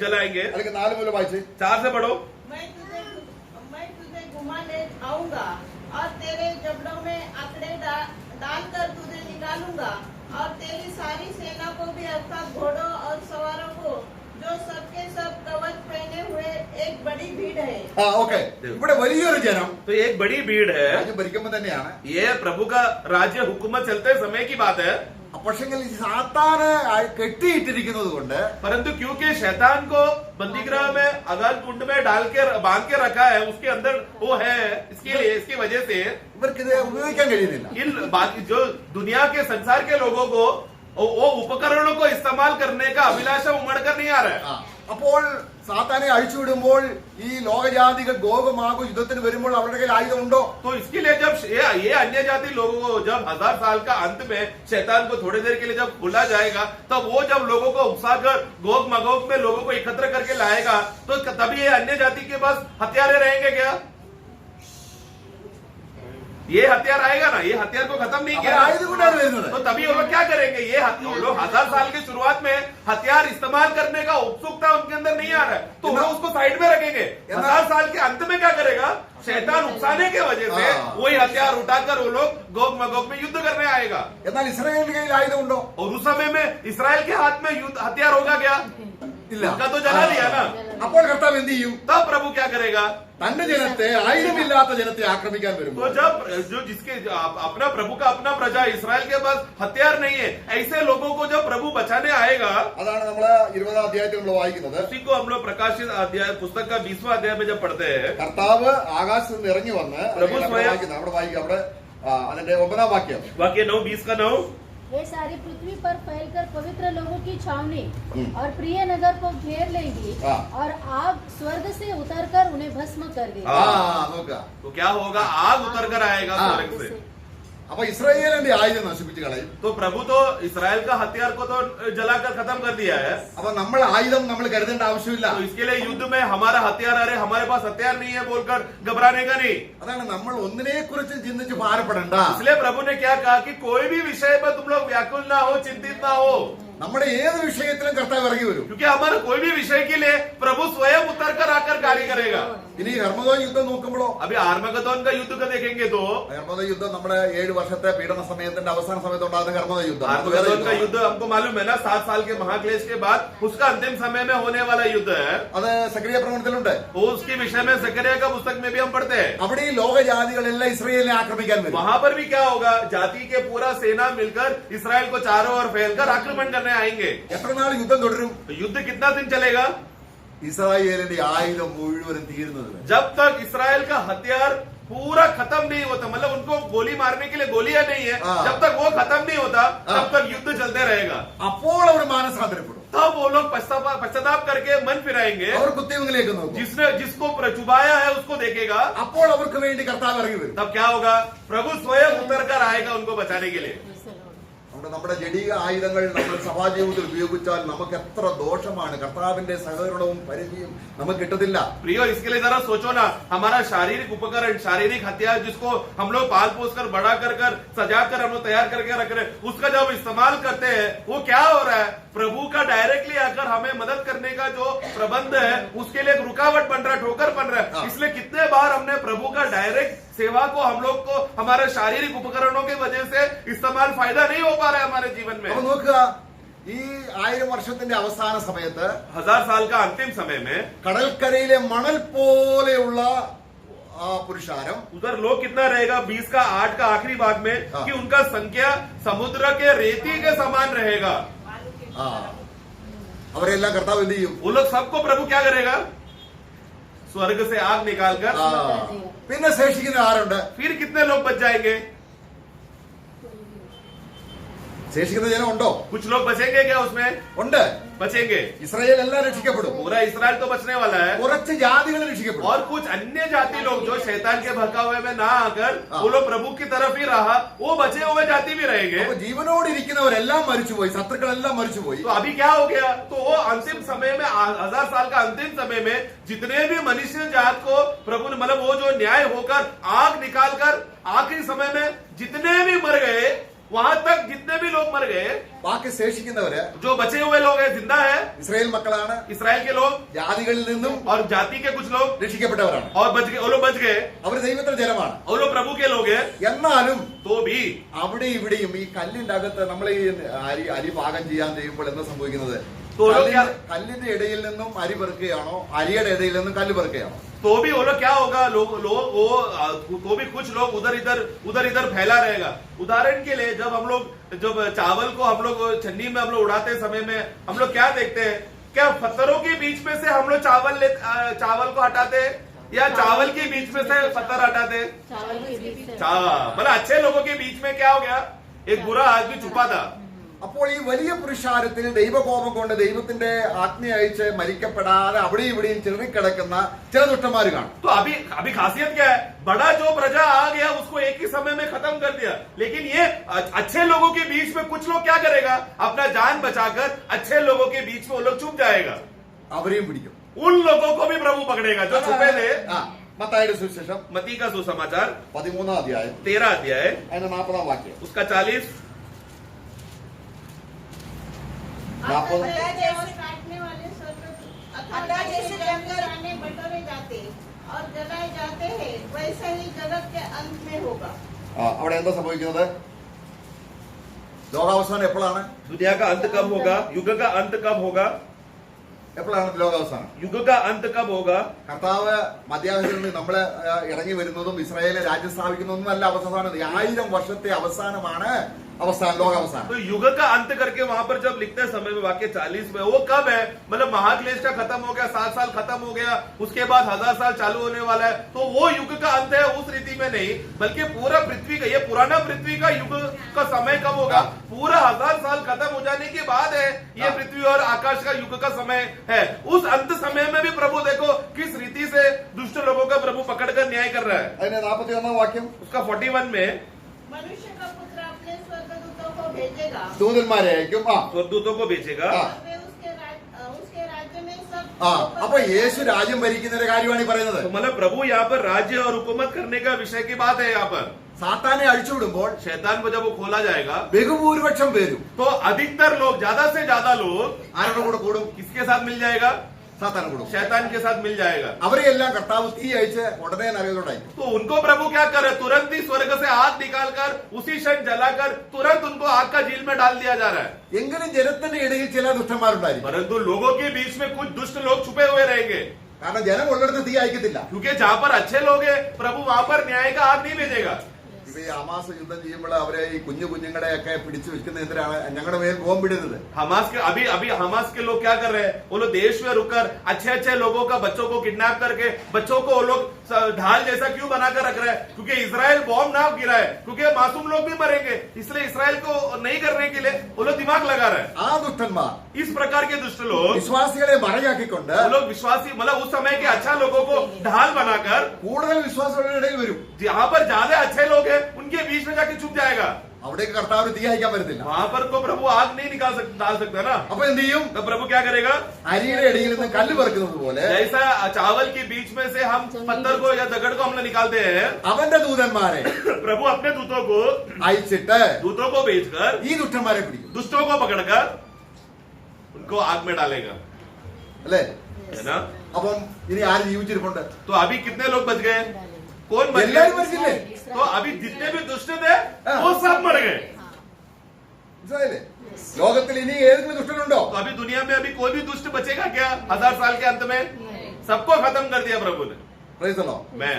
B: जलाएंगे.
A: അല്ലെങ്കിൽ 4 മുതൽ വായിച്ച്
B: 4 से पढ़ो.
C: मैं तुझे घुमा ले आऊंगा और तेरे जबड़ों में आंकड़े डालकर तुझे निकालूंगा और तेरी सारी सेना को भी अर्थात घोड़ों और सवारों को जो सबके सब कवच पहने हुए एक बड़ी भीड़ है.
A: ഓക്കെ, ഇവിടെ വലിയൊരു ജനം
B: तो एक बड़ी भीड़ है.
A: രാജ്യം ഭരിക്കുമ്പോൾ തന്നെയാണ്.
B: ये प्रभु का राज्य हुकूमत चलते समय की बात है.
A: പക്ഷെങ്കിൽ സാത്താന് കെട്ടിയിട്ടിരിക്കുന്നത് കൊണ്ട്,
B: परंतु क्योंकि शैतान को बंदीगृह में अगाध कुंड में डाल के बांध के रखा है, उसके अंदर वो है, इसके लिए इसकी वजह से
A: ഇവർക്കിത് ഉപയോഗിക്കാൻ കഴിയുന്നില്ല.
B: इन बाकी जो दुनिया के संसार के लोगों को वो उपकरणों को इस्तेमाल करने का अभिलाषा उमड़ कर नहीं आ रहा है.
A: അപ്പോൾ സാത്താനെ അഴിച്ചുവിടുമ്പോൾ ഈ ലോകജാതികൾ ഗോഗമാകും യുദ്ധത്തിന് വരുമ്പോൾ അവരുടെ കയ്യിൽ ആയുധമുണ്ടോ?
B: तो इसके लिए जब ये अन्य जाति लोगों को जब 1000 साल का अंत में शैतान को थोड़ी देर के लिए जब खोला जाएगा, तब वो जब लोगों को उकसाकर गोग मगोग में लोगों को एकत्र करके लाएगा, तो तभी ये अन्य जाति के पास हथियारे रहेंगे क्या? ये हथियार आएगा ना, ये हथियार को खत्म नहीं किया,
A: ആയുധം കൊണ്ടാണ് വരുന്നത്.
B: तो तभी वो लोग क्या करेंगे? ये लोग 1000 साल की शुरुआत में हथियार इस्तेमाल करने का उत्सुकता उनके अंदर नहीं आ रहा है, तो वो उसको साइड में रखेंगे. 1000 साल के अंत में क्या करेगा? शैतान उकसाने के वजह से वही हथियार उठाकर वो लोग गोग मगोग में युद्ध करने आएगा.
A: എന്നാൽ ഇസ്രായേലിന്റെ കയ്യിൽ ആയുധമുണ്ടോ?
B: और उस समय में इसराइल के हाथ में युद्ध हथियार होगा क्या?
A: ഇല്ല.
B: उनका तो जला दिया ना.
A: അപ്പോൾ കർത്താവ് എന്ത് ചെയ്യും?
B: तब प्रभु क्या करेगा?
A: തന്റെ ജനത്തെ, ആയുധമില്ലാത്ത ജനത്തെ ആക്രമിക്കാൻ
B: तो
A: വരുമ്പോൾ,
B: जब जो जिसके अपना प्रभु का अपना प्रजा इसराइल के पास हथियार नहीं है, ऐसे लोगों को जब प्रभु बचाने आएगा,
A: അതാണ് നമ്മള് 20ാം അധ്യായത്തിൽ നമ്മൾ വായിക്കുന്നത്.
B: उसी को हम लोग प्रकाशित अध्याय पुस्तक का 20वां अध्याय में जब पढ़ते हैं,
A: കർത്താവ് ആകാശത്ത് നിന്ന് ഇറങ്ങി വന്ന്,
B: പ്രഭു സ്വയം-
A: അവിടെ വായിക്കാം, അവിടെ അതിന്റെ 9ാം വാക്യം.
B: वाक्य 9 20 का 9.
D: वे सारी पृथ्वी पर फैलकर पवित्र लोगों की छावनी और प्रिय नगर को घेर लेंगी
A: हाँ।
D: और आग स्वर्ग से उतरकर उन्हें भस्म कर देगी.
A: നോക്കുക.
B: तो क्या होगा? आग उतर कर आएगा स्वर्ग से.
A: അപ്പൊ ഇസ്രായേലിന്റെ ആയുധം നശിപ്പിച്ച് കളയും.
B: तो प्रभु तो इसराइल का हथियार को तो जलाकर खत्म कर दिया है.
A: അപ്പൊ നമ്മൾ ആയുധം നമ്മൾ കരുതേണ്ട ആവശ്യമില്ല.
B: तो इसके लिए युद्ध में हमारा हथियार, अरे हमारे पास हथियार नहीं है बोलकर घबराने का नहीं.
A: അതാണ് നമ്മൾ ഒന്നിനെ കുറിച്ച് ചിന്തിച്ച് ഭാരപ്പെടണ്ട.
B: इसलिए प्रभु ने क्या कहा कि कोई भी विषय पर तुम लोग व्याकुल ना हो, चिंतित ना हो,
A: നമ്മുടെ ഏത് വിഷയത്തിലും കർത്താവ് ഇറങ്ങി വരും.
B: क्योंकि हमारे कोई भी विषय के लिए प्रभु स्वयं उतर कर आकर कार्य करेगा.
A: ഇനി ഹർമദോൻ യുദ്ധം നോക്കുമ്പോഴോ,
B: अभी आर्मगदोन का युद्ध का देखेंगे तो
A: ഹർമദ യുദ്ധം നമ്മുടെ 7 വർഷത്തെ പീഡന സമയത്തിന്റെ അവസാന സമയത്ത് ഉണ്ടാകുന്ന ഹർമദ യുദ്ധം.
B: आर्मगदोन का युद्ध हमको मालूम है ना, 7 साल के महाक्लेश के बाद उसका अंतिम समय में होने वाला युद्ध है.
A: അത് സക്രിയ പ്രവണത്തിലുണ്ട്.
B: वो उसके विषय में जकरिया का पुस्तक में भी हम पढ़ते हैं.
A: അവിടെ ഈ ലോകജാതികളെല്ലാം ഇസ്രായേലിനെ ആക്രമിക്കാൻ വരും.
B: वहां पर भी क्या होगा? जाति के पूरा सेना मिलकर इसराइल को चारों ओर फैलकर आक्रमण करने आएंगे.
A: എത്ര നാൾ യുദ്ധം തുടരും?
B: तो युद्ध कितना दिन चलेगा?
A: ഇസ്രായേലിന്റെ ആയുധം മുഴുവനും തീരുന്നത് വരെ.
B: जब तक इसराइल का हथियार पूरा खत्म नहीं होता, मतलब उनको गोली मारने के लिए गोलियां नहीं है,
A: हाँ।
B: जब तक वो खत्म नहीं होता
A: हाँ।
B: तब तक युद्ध चलते रहेगा.
A: അപ്പോൾ അവർ മാനസാന്തരപ്പെടും.
B: तब वो लोग पश्चाताप करके मन फिराएंगे.
A: അവർ കുത്തിവങ്ങളിലേക്ക് നോക്കും.
B: जिसको चुबाया है उसको देखेगा.
A: അപ്പോൾ അവർക്ക് വേണ്ടി കർത്താവ് ഇറങ്ങി വരും.
B: तब क्या होगा? प्रभु स्वयं उतर कर आएगा उनको बचाने के लिए.
A: നമ്മുടെ ജഡീയ ആയുധങ്ങൾ നമ്മൾ സഭാജീവിതത്തിൽ ഉപയോഗിച്ചാൽ നമുക്ക് എത്ര ദോഷമാണ്. കർത്താവിന്റെ സഹകരണവും പരിചയം നമുക്ക് കിട്ടത്തില്ല.
B: प्रियो, इसके लिए जरा सोचो ना, हमारा शारीरिक उपकरण, शारीरिक हथियार जिसको हम लोग पाल पोस कर बड़ा कर सजा कर हम लोग तैयार करके रख रहे हैं, उसका जब इस्तेमाल करते हैं वो क्या हो रहा है? प्रभु का डायरेक्टली आकर हमें मदद करने का जो प्रबंध है उसके लिए एक रुकावट बन रहा है, ठोकर बन रहा है. इसलिए कितने बार हमने प्रभु का डायरेक्ट सेवा को हम लोग को हमारे शारीरिक उपकरणों की वजह से इस्तेमाल फायदा नहीं हो पा रहा है हमारे जीवन में.
A: അപ്പൊ നോക്കുക, ഈ 1000 വർഷത്തിന്റെ അവസാന സമയത്ത്
B: 1000 साल का अंतिम समय में
A: കടൽക്കരയിലെ മണൽ പോലെയുള്ള പുരുഷാരം,
B: उधर लोग कितना रहेगा? 20 का 8 का आखिरी भाग में कि उनका संख्या समुद्र के रेती के समान रहेगा.
A: അവരെല്ലാം കർത്താവ് എന്ത് ചെയ്യും?
B: वो लोग सबको प्रभु क्या करेगा? स्वर्ग से आग निकालकर.
A: പിന്നെ ശേഷിക്കുന്ന ആരുണ്ട്?
B: फिर कितने लोग बच जाएंगे?
A: ശേഷിക്കുന്ന ജനം ഉണ്ടോ?
B: कुछ लोग बचेंगे क्या उसमें?
A: ഉണ്ട്.
B: बचेंगे।
A: ഇസ്രായേൽ എല്ലാം രക്ഷിക്കപ്പെടും.
B: पूरा इसराइल तो बचने वाला है
A: കുറച്ച് ജാതികൾ രക്ഷിക്കപ്പെടും.
B: और कुछ अन्य जाति लोग जो शैतान के बहकावे में ना आकर वो लोग प्रभु की तरफ ही रहा, वो बचे हुए जाति भी रहेंगे।
A: അപ്പൊ ജീവനോട് ഇരിക്കുന്നവരെല്ലാം മരിച്ചുപോയി, ശത്രുക്കളെല്ലാം മരിച്ചുപോയി.
B: तो अभी क्या हो गया? तो वो अंतिम समय में 1000 साल का अंतिम समय में जितने भी मनुष्य जात को प्रभु ने मतलब वो जो न्याय होकर आग निकालकर आखिरी समय में जितने भी मर गए, वहां तक जितने भी लोग मर गए,
A: ബാക്കി ശേഷിക്കുന്നവര്
B: जो बचे हुए लोग हैं जिंदा है
A: ഇസ്രായേൽ മക്കളാണ്.
B: इसराइल के लोग
A: ജാതികളിൽ നിന്നും
B: और जाति के कुछ लोग
A: രക്ഷിക്കപ്പെട്ടവരാണ്.
B: और बच गए, वो लोग बच गए,
A: അവർ ദൈവത്തിന്റെ ജനമാണ്.
B: वो लोग प्रभु के लोग हैं।
A: എന്നാലും
B: तो भी
A: അവിടെ ഇവിടെയും ഈ കല്ലിന്റെ അകത്ത് നമ്മൾ ഈ അരി പാകം ചെയ്യാൻ ചെയ്യുമ്പോൾ എന്താ സംഭവിക്കുന്നത്?
B: തോലോ ക്യാ-
A: കല്ലിന്റെ ഇടയിൽ നിന്നും അരി പെറുക്കുകയാണോ, അരിയുടെ ഇടയിൽ നിന്നും കല്ല് പെറുക്കുകയാണോ?
B: तो भी वो लोग क्या होगा, लोग वो तो भी कुछ लोग उधर इधर फैला रहेगा। उदाहरण के लिए जब चावल को हम लोग छन्नी में हम लोग उड़ाते समय में हम लोग क्या देखते हैं? क्या पत्थरों के बीच में से हम लोग चावल को हटाते हैं या चावल के बीच में से पत्थर हटाते हैं?
D: चावल के बीच से
B: मतलब अच्छे लोगों के बीच में क्या हो गया? एक बुरा आदमी छुपा था।
A: അപ്പോൾ ഈ വലിയ പുരുഷാരത്തിൽ ദൈവകോപം കൊണ്ട് ദൈവത്തിന്റെ ആജ്ഞ അയച്ച് മരിക്കപ്പെടാതെ അവിടെയും ഇവിടെയും ചിറങ്ങിക്കിടക്കുന്ന ചില ദുഷ്ടന്മാർ കാണും.
B: तो अभी खासियत क्या है? बड़ा जो प्रजा आ गया उसको एक ही समय में खत्म कर दिया, लेकिन ये अच्छे लोगों के बीच में कुछ लोग क्या करेगा? अपना जान बचाकर अच्छे लोगों के बीच में वो लोग छुप जाएगा।
A: അവരെയും പിടിക്കും.
B: उन लोगों को भी प्रभु पकड़ेगा जो छुपे थे।
A: മത്തായിയുടെ സുവിശേഷം
B: मती का सुसमाचार
A: 13 അധ്യായം
B: 13 अध्याय
A: അതിന്റെ 40 വാക്യം.
B: उसका 40
A: 40
E: काटने वाले
C: अतः जैसे जंगल
E: बटोरे जाते और जलाए जाते हैं, वैसे ही जगत के अंत में होगा।
A: അവിടെ എന്താ സംഭവിക്കുന്നത്? ലോകാവസാനം എപ്പോഴാണ്?
B: दुनिया का अंत कब होगा? युग का अंत कब होगा?
A: എപ്പോഴാണ് ലോകാവസാനം?
B: युग का अंत कब होगा?
A: കർത്താവ് മധ്യാഹ്നത്തിൽ നിന്ന് നമ്മളെ ഇറങ്ങി വരുന്നതും ഇസ്രായേലിനെ രാജ്യം സ്ഥാപിക്കുന്നതൊന്നും അല്ല അവസാനം. 1000 വർഷത്തെ അവസാനമാണ് അവസാനം, ലോകാവസാനം.
B: तो युग का अंत करके वहां पर जब लिखते हैं समय में वाक्य 40 में, वो कब है? मतलब महाक्लेश का खत्म हो गया, 7 साल खत्म हो गया, उसके बाद 1000 साल चालू होने वाला है, तो वो युग का अंत है उस रीति में नहीं, बल्कि पूरा पृथ्वी का, ये पुराना पृथ्वी का युग का समय कब होगा? पूरा 1000 साल खत्म हो जाने के बाद है ये पृथ्वी और आकाश का युग का समय है। उस अंत समय में भी प्रभु देखो किस रीति से दुष्ट लोगों का प्रभु पकड़कर न्याय कर रहा है।
A: അതിന്റെ 41 വാക്യം.
B: उसका 41 में
E: मनुष्य का पुत्र अपने स्वर्गदूतों को भेजेगा
A: ദൂതന്മാരെ അയക്കും.
B: स्वर्गदूतों को भेजेगा
A: ആ
E: और वे उसके राज्य में सब
A: അപ്പൊ യേശു രാജ്യം ഭരിക്കുന്ന ഒരു കാര്യമാണ് ഈ പറയുന്നത്.
B: तो मतलब प्रभु यहाँ पर राज्य और हुकूमत करने का विषय की बात है। यहाँ पर
A: സാത്താനെ അഴിച്ചുവിടുമ്പോൾ
B: शैतान को जब वो खोला जाएगा
A: ബഹുഭൂരിപക്ഷം പേരും
B: तो अधिकतर लोग, ज्यादा से ज्यादा लोग
A: ആരുടെ കൂടെ കൂടും?
B: किसके साथ मिल जाएगा?
A: സാത്താൻ കൂടും.
B: शैतान के साथ मिल जाएगा।
A: അവരെയെല്ലാം കർത്താവ് തീ അയച്ച് ഉടനെ നരകത്തോടായി.
B: तो उनको प्रभु क्या करे? तुरंत ही स्वर्ग से आग निकालकर उसी क्षण जलाकर तुरंत उनको आग का झील में डाल दिया जा रहा है।
A: എങ്കിലും ജനത്തിന്റെ ഇടയിൽ ചില ദുഷ്ടന്മാരുണ്ടായിരിക്കും.
B: परंतु लोगों के बीच में कुछ दुष्ट लोग छुपे हुए रहेंगे,
A: കാരണം ജനം ഉള്ളിടത്ത് തീ അയക്കത്തില്ല.
B: क्योंकि जहाँ पर अच्छे लोग हैं प्रभु वहां पर न्याय का आग नहीं भेजेगा।
A: ഇപ്പൊ ഈ ഹമാസ് യുദ്ധം ചെയ്യുമ്പോൾ അവരെ ഈ കുഞ്ഞുങ്ങളെയൊക്കെ പിടിച്ചു വെക്കുന്ന എന്തിനാണ്? ഞങ്ങളുടെ മേൽ ബോംബിടുന്നത്.
B: हमास के अभी हमास के लोग क्या कर रहे हैं? वो लोग देश में रुककर अच्छे लोगों का बच्चों को किडनैप करके बच्चों को वो लोग ढाल जैसा क्यों बनाकर रख रहे हैं? क्योंकि इजराइल बॉम्ब ना गिरा है, क्योंकि मासूम लोग भी मरेंगे, इसलिए इजराइल को नहीं करने के लिए वो लोग दिमाग लगा रहे हैं।
A: ആ ദുഷ്ടന്മാർ
B: इस प्रकार के दुष्ट लोग,
A: വിശ്വാസികളെ മറയാക്കിക്കൊണ്ട്
B: वो लोग विश्वासी मतलब उस समय के अच्छा लोगों को ढाल बनाकर
A: കൂടുതൽ വിശ്വാസികളുടെ ഇടയിൽ വരും.
B: जहाँ पर ज्यादा अच्छे लोग हैं उनके बीच में जाके छुप जाएगा।
A: അവിടേക്ക് കർത്താവ് തീ അയക്കാൻ പറ്റത്തില്ല.
B: वहां पर तो प्रभु आग नहीं डाल सकता ना।
A: അപ്പൊ എന്ത് ചെയ്യും?
B: तो प्रभु क्या करेगा?
A: അരിയുടെ ഇടയിൽ നിന്ന് കല്ല് പെറുക്കുന്നത് പോലെ
B: जैसा चावल के बीच में से हम पत्थर को या दगड़ को हम लोग निकालते हैं,
A: അവന്റെ ദൂതന്മാരെ
B: प्रभु अपने दूतों को भेजकर
A: ഈ ദുഷ്ടന്മാരെ പിടിക്കും.
B: दुष्टों को पकड़कर उनको आग में डालेगा,
A: അല്ലേ?
B: है ना?
A: അപ്പം ഇനി ആര് ജീവിച്ചിരിപ്പുണ്ട്?
B: तो अभी कितने लोग बच गए? कौन बच
A: എല്ലാരും
B: गए?
A: മരിച്ചില്ലേ?
B: तो अभी जितने भी दुष्ट थे वो सब मर गए।
A: മനസ്സിലായില്ലേ? ലോകത്തിൽ ഇനി ഏതെങ്കിലും ദുഷ്ടനുണ്ടോ?
B: तो अभी दुनिया में अभी कोई भी दुष्ट बचेगा क्या 1000 साल के अंत में? सबको खत्म कर दिया प्रभु ने।
A: Praise the Lord.
B: मैं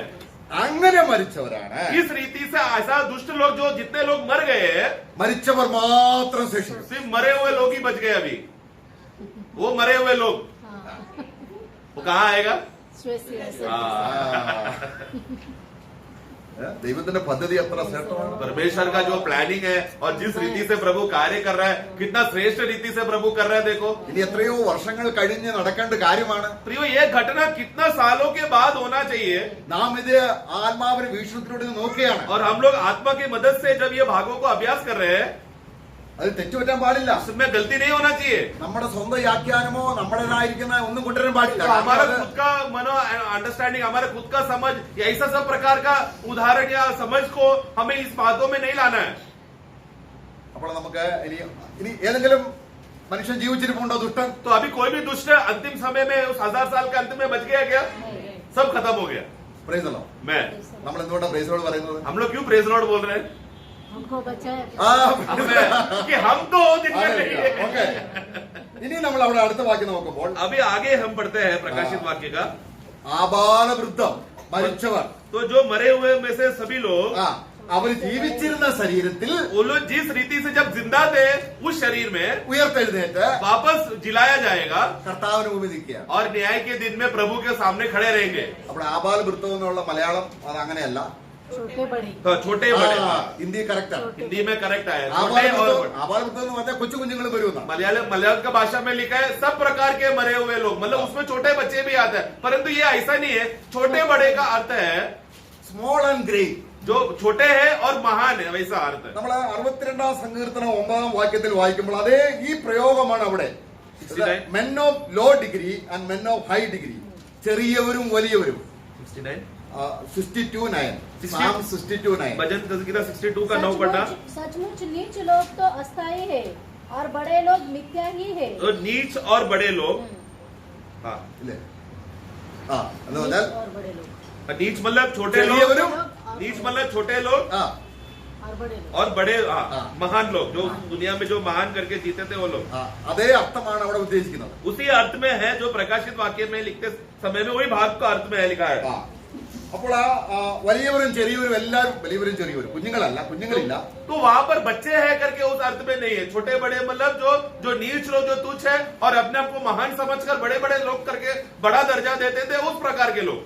A: അങ്ങനെ മരിച്ചവരാണ്.
B: इस रीति से ऐसा दुष्ट लोग जो जितने लोग मर गए,
A: മരിച്ചവർ മാത്രം ശേഷിക്കും.
B: सिर्फ मरे हुए लोग ही बच गए। अभी वो मरे हुए लोग वो कहाँ आएगा?
D: स्वेसिया से
B: हाँ।
A: ദൈവത്തിന്റെ പദ്ധതി എത്ര ശ്രേഷ്ഠമാണ്.
B: परमेश्वर का जो प्लानिंग है और जिस रीति से प्रभु कार्य कर रहा है, कितना श्रेष्ठ रीति से प्रभु कर रहा है. देखो
A: ഇനി എത്രയോ വർഷങ്ങൾ കഴിഞ്ഞ് നടക്കേണ്ട കാര്യമാണ്.
B: प्रियो, ये घटना कितना सालों के बाद होना चाहिए.
A: നാം ഇത് ആത്മാവിന്റെ വീക്ഷണത്തിലൂടെ നോക്കുകയാണ്.
B: और हम लोग आत्मा की मदद से जब ये भागों को अभ्यास कर रहे हैं,
A: അത് തെറ്റുപറ്റാൻ പാടില്ല.
B: उसमें गलती नहीं होना चाहिए.
A: നമ്മുടെ സ്വന്തം വ്യാഖ്യാനമോ നമ്മുടേതായിരിക്കുന്ന ഒന്നും കൊണ്ടുവരാൻ പാടില്ല.
B: तो हमारा खुद का मनो अंडरस्टैंडिंग, हमारा खुद का समझ या ऐसा सब प्रकार का उदाहरण या समझ को हमें इस बातों में नहीं लाना है.
A: അപ്പോൾ നമുക്ക് ഇനി ഏതെങ്കിലും മനുഷ്യൻ ജീവിച്ചിരിപ്പുണ്ടോ ദുഷ്ടൻ?
B: तो अभी कोई भी दुष्ट अंतिम समय में उस 1000 साल के अंत में बच गया क्या? सब खत्म हो गया.
A: പ്രൈസ് അല്ലോ.
B: मैं
A: നമ്മൾ എന്തുകൊണ്ടാണ് പ്രൈസോട് പറയുന്നത്?
B: हम लोग क्यों प्रेज लॉर्ड बोल रहे हैं?
D: हमको बचाए.
A: ആ,
B: कि हम तो दिन में नहीं है.
A: ഓക്കെ. ഇനി നമ്മൾ അവിടെ അടുത്ത വാക്യം നോക്കുമ്പോൾ
B: अभी आगे हम पढ़ते हैं प्रकाशित वाक्य का.
A: ആബാലവൃദ്ധം മരിച്ചവർ
B: तो जो मरे हुए में से सभी लोग,
A: അവർ ജീവിച്ചിരുന്ന ശരീരത്തിൽ
B: वो लोग जिस रीति से जब जिंदा थे उस शरीर में
A: ഉയർത്തെഴുന്നേറ്റ്
B: वापस जिलाया जाएगा
A: കർത്താവിന് മുമ്പിൽ നിൽക്കുകയാണ്.
B: और न्याय के दिन में प्रभु के सामने खड़े रहेंगे.
A: അപ്പോൾ ആബാലവൃത്തം എന്നുള്ള മലയാളം അത് അങ്ങനെയല്ല.
D: छोटे बड़े.
B: तो छोटे बड़े,
A: ഹിന്ദി കറക്റ്റ് ആണ്.
B: हिंदी में करेक्ट आया, छोटे और बड़े.
A: ആബാലവൃത്തം എന്ന് പറഞ്ഞാൽ കൊച്ചു കുഞ്ഞുങ്ങൾ വരുമെന്നാണ്.
B: मलयालम का भाषा में लिखा है सब प्रकार के मरे हुए लोग, मतलब उसमें छोटे बच्चे भी आते हैं. परंतु ये ऐसा नहीं है. छोटे बड़े का अर्थ है
A: സ്മോൾ ആൻഡ് ഗ്രേറ്റ്.
B: जो छोटे हैं और महान है, वैसा अर्थ है.
A: നമ്മൾ 62 സങ്കീർത്തനം 9 വാക്യത്തിൽ വായിക്കുമ്പോൾ അതേ ഈ പ്രയോഗമാണ് അവിടെ.
B: 69.
A: Men of low degree and men of high degree, ചെറിയവരും വലിയവരും.
B: 69
A: 62:9 Psalm 62:9.
B: भजन तज़किरा 62 का 9 पढ़ना.
D: सचमुच नीच लोग तो अस्थाई है और बड़े लोग मिथ्या ही है.
B: तो नीच और बड़े लोग, हाँ,
A: ഇല്ലേ? എന്ന് പറഞ്ഞാൽ
D: नीच और बड़े लोग.
B: नीच मतलब छोटे लोग,
A: ചെറിയവരും
B: नीच मतलब छोटे लोग
D: और बड़े लोग.
B: और बड़े, हाँ,
A: हाँ.
B: महान लोग जो दुनिया में जो महान करके जीते थे वो लोग.
A: അതേ അർത്ഥമാണ് അവിടെ ഉദ്ദേശിക്കുന്നത്.
B: उसी अर्थ में है जो प्रकाशित वाक्य में लिखते समय में वही भाग का अर्थ में है लिखा है.
A: അപ്പോൾ വലിയവരും ചെറിയവരും എല്ലാവരും, വലിയവരും ചെറിയവരും, കുഞ്ഞുങ്ങളില്ല.
B: तो वहां पर बच्चे हैं करके उस अर्थ में नहीं है. छोटे बड़े मतलब जो नीच लोग, जो तुच्छ है और अपने आप को महान समझकर बड़े बड़े लोग करके बड़ा दर्जा देते थे, उस प्रकार के लोग,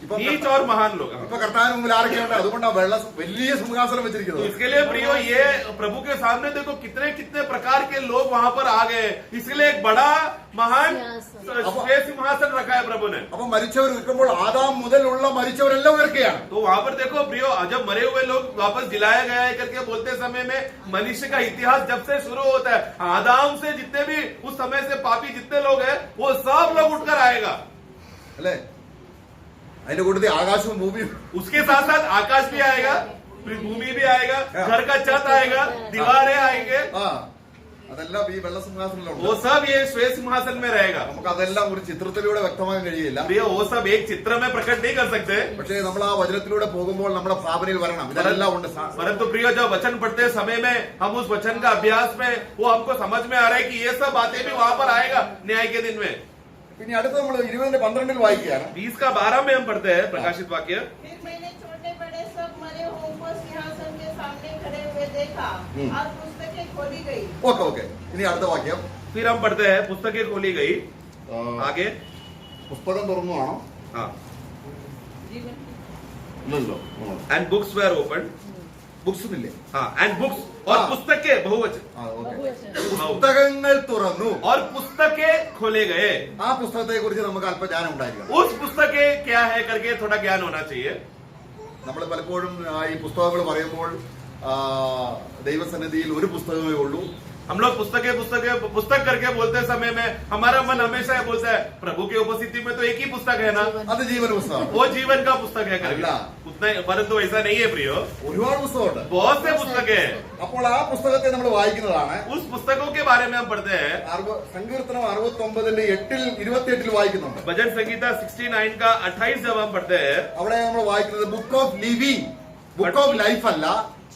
A: ഇപ്പൊ
B: नीच और महान लोग.
A: ഇപ്പൊ കർത്താവിന് മുമ്പിൽ ആരൊക്കെയുണ്ട്? അതുകൊണ്ടാണ് വലിയ സിംഹാസനം
B: तो
A: വെച്ചിരിക്കുന്നത്.
B: इसके लिए प्रियो, ये प्रभु के सामने देखो कितने कितने प्रकार के लोग वहां पर आ गए. इसके लिए एक बड़ा महान सिंहासन रखा है प्रभु ने.
A: അപ്പൊ മരിച്ചവർ ഉയർക്കുമ്പോൾ ആദാം മുതലുള്ള മരിച്ചവരെല്ലാം ഉയർക്കുകയാണ്.
B: तो वहां पर देखो प्रियो, जब मरे हुए लोग वापस जिलाया गया है करके बोलते समय में मनुष्य का इतिहास जब से शुरू होता है, आदम से जितने भी उस समय से पापी जितने लोग हैं वो सब लोग उठकर आएगा.
A: അല്ലേ? അതിന്റെ കൂട്ടത്തിൽ ആകാശവും ഭൂമിയും.
B: उसके साथ साथ आकाश भी आएगा, फिर भूमि भी आएगा, घर का छत आएगा, दीवारें आएंगे,
A: അതെല്ലാം ഈ വെള്ള സിംഹാസനത്തിലുണ്ട്.
B: वो सब ये श्वेत सिंहासन में रहेगा.
A: നമുക്ക് അതെല്ലാം ഒരു ചിത്രത്തിലൂടെ വ്യക്തമാക്കാൻ കഴിയില്ല.
B: प्रियो, वो सब एक चित्र में प्रकट नहीं कर सकते.
A: പക്ഷേ നമ്മൾ ആ വചനത്തിലൂടെ പോകുമ്പോൾ നമ്മുടെ ഭാവനയിൽ വരണം. ഇതെല്ലാം ഉണ്ട്.
B: परंतु प्रियो, जब वचन पढ़ते समय में हम उस वचन का अभ्यास में वो हमको समझ में आ रहा है कि ये सब बातें भी वहां पर आएगा न्याय के दिन में.
A: പിന്നെ അടുത്ത് നമ്മൾ 20:12 വായിക്കുകയാണ്.
B: 20 का 12 में हम पढ़ते हैं प्रकाशित वाक्य.
E: फिर मैंने छोटे बड़े सब मरे हुओं को सिंहासन के सामने खड़े हुए देखा और पुस्तकें खोली गई.
A: ഓക്കെ. ഇനി അടുത്ത വാക്യം.
B: फिर हम पढ़ते हैं पुस्तकें खोली गई. आगे,
A: പുസ്തകം തുറന്നു ആണോ?
B: हाँ,
A: ഇല്ലല്ലോ.
B: And books were open.
A: Books ഇല്ലേ?
B: हाँ, एंड बुक्स और
A: हाँ.
B: पुस्तकें बहुवचन.
A: പുസ്തകങ്ങൾ തുറന്നു.
B: और पुस्तकें खोले गए.
A: ആ പുസ്തകത്തെ കുറിച്ച് നമുക്ക് അല്പജ്ഞാനം ഉണ്ടായിരിക്കണം.
B: उस पुस्तकें क्या है करके थोड़ा ज्ञान होना चाहिए.
A: നമ്മൾ പലപ്പോഴും ഈ പുസ്തകങ്ങൾ പറയുമ്പോൾ ദൈവസന്നിധിയിൽ ഒരു പുസ്തകമേ ഉള്ളൂ.
B: हम लोग पुस्तक करके बोलते समय में हमारा मन हमेशा बोलता है प्रभु की उपस्थिति में तो एक ही पुस्तक है ना,
A: അത് ജീവന പുസ്തകമാണ്.
B: वो जीवन का पुस्तक है करके.
A: अल्लाह.
B: उतना ही, परंतु ऐसा नहीं है प्रियो.
A: ഒരുപാട് പുസ്തകമുണ്ട്.
B: बहुत से पुस्तकें हैं.
A: അപ്പോൾ ആ പുസ്തകത്തെ നമ്മൾ വായിക്കുന്നതാണ്.
B: उस पुस्तकों के बारे में हम पढ़ते हैं.
A: സങ്കീർത്തനം 69:8-28 വായിക്കുന്നുണ്ട്.
B: भजन संगीता 69 का 28 जब हम पढ़ते हैं,
A: അവിടെ നമ്മൾ വായിക്കുന്നത് book of living, book of life അല്ല.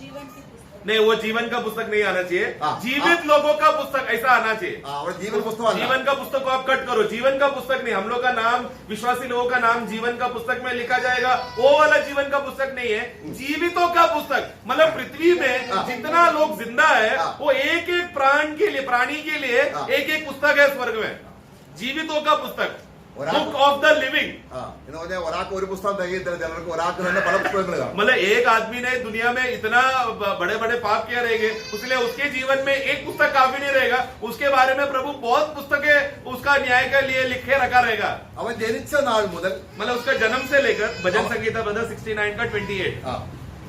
C: जीवन की पुस्तक.
B: नहीं, वो जीवन का पुस्तक नहीं आना चाहिए.
A: हाँ.
B: जीवित लोगों का पुस्तक ऐसा आना चाहिए.
A: അവിടെ ജീവൻ പുസ്തകമല്ല.
B: जीवन का पुस्तक को आप कट करो. जीवन का पुस्तक नहीं. हम लोग का नाम, विश्वासी लोगों का नाम जीवन का पुस्तक में लिखा जाएगा. वो वाला जीवन का पुस्तक नहीं है, जीवितों का पुस्तक. मतलब पृथ्वी में जितना लोग जिंदा है वो एक एक प्राणी के लिए एक एक पुस्तक है स्वर्ग में, जीवितों का पुस्तक. Book of the living.
A: എന്ന് പറഞ്ഞാൽ ഒരാൾക്ക് ഒരു പുസ്തകം തികയത്തില്ല, ചിലർക്ക് ഒരാൾക്ക് തന്നെ പല പുസ്തകങ്ങൾ കാണും.
B: मतलब एक आदमी ने दुनिया में इतना बड़े बड़े पाप किया रहेंगे, इसलिए उसके जीवन में एक पुस्तक काफी नहीं रहेगा, उसके बारे में प्रभु बहुत पुस्तकें उसका न्याय के लिए लिखे रखा रहेगा।
A: അവൻ ജനിച്ച നാൾ മുതൽ
B: मतलब उसका जन्म से लेकर भजन संगीता ब्रदर 69 का 28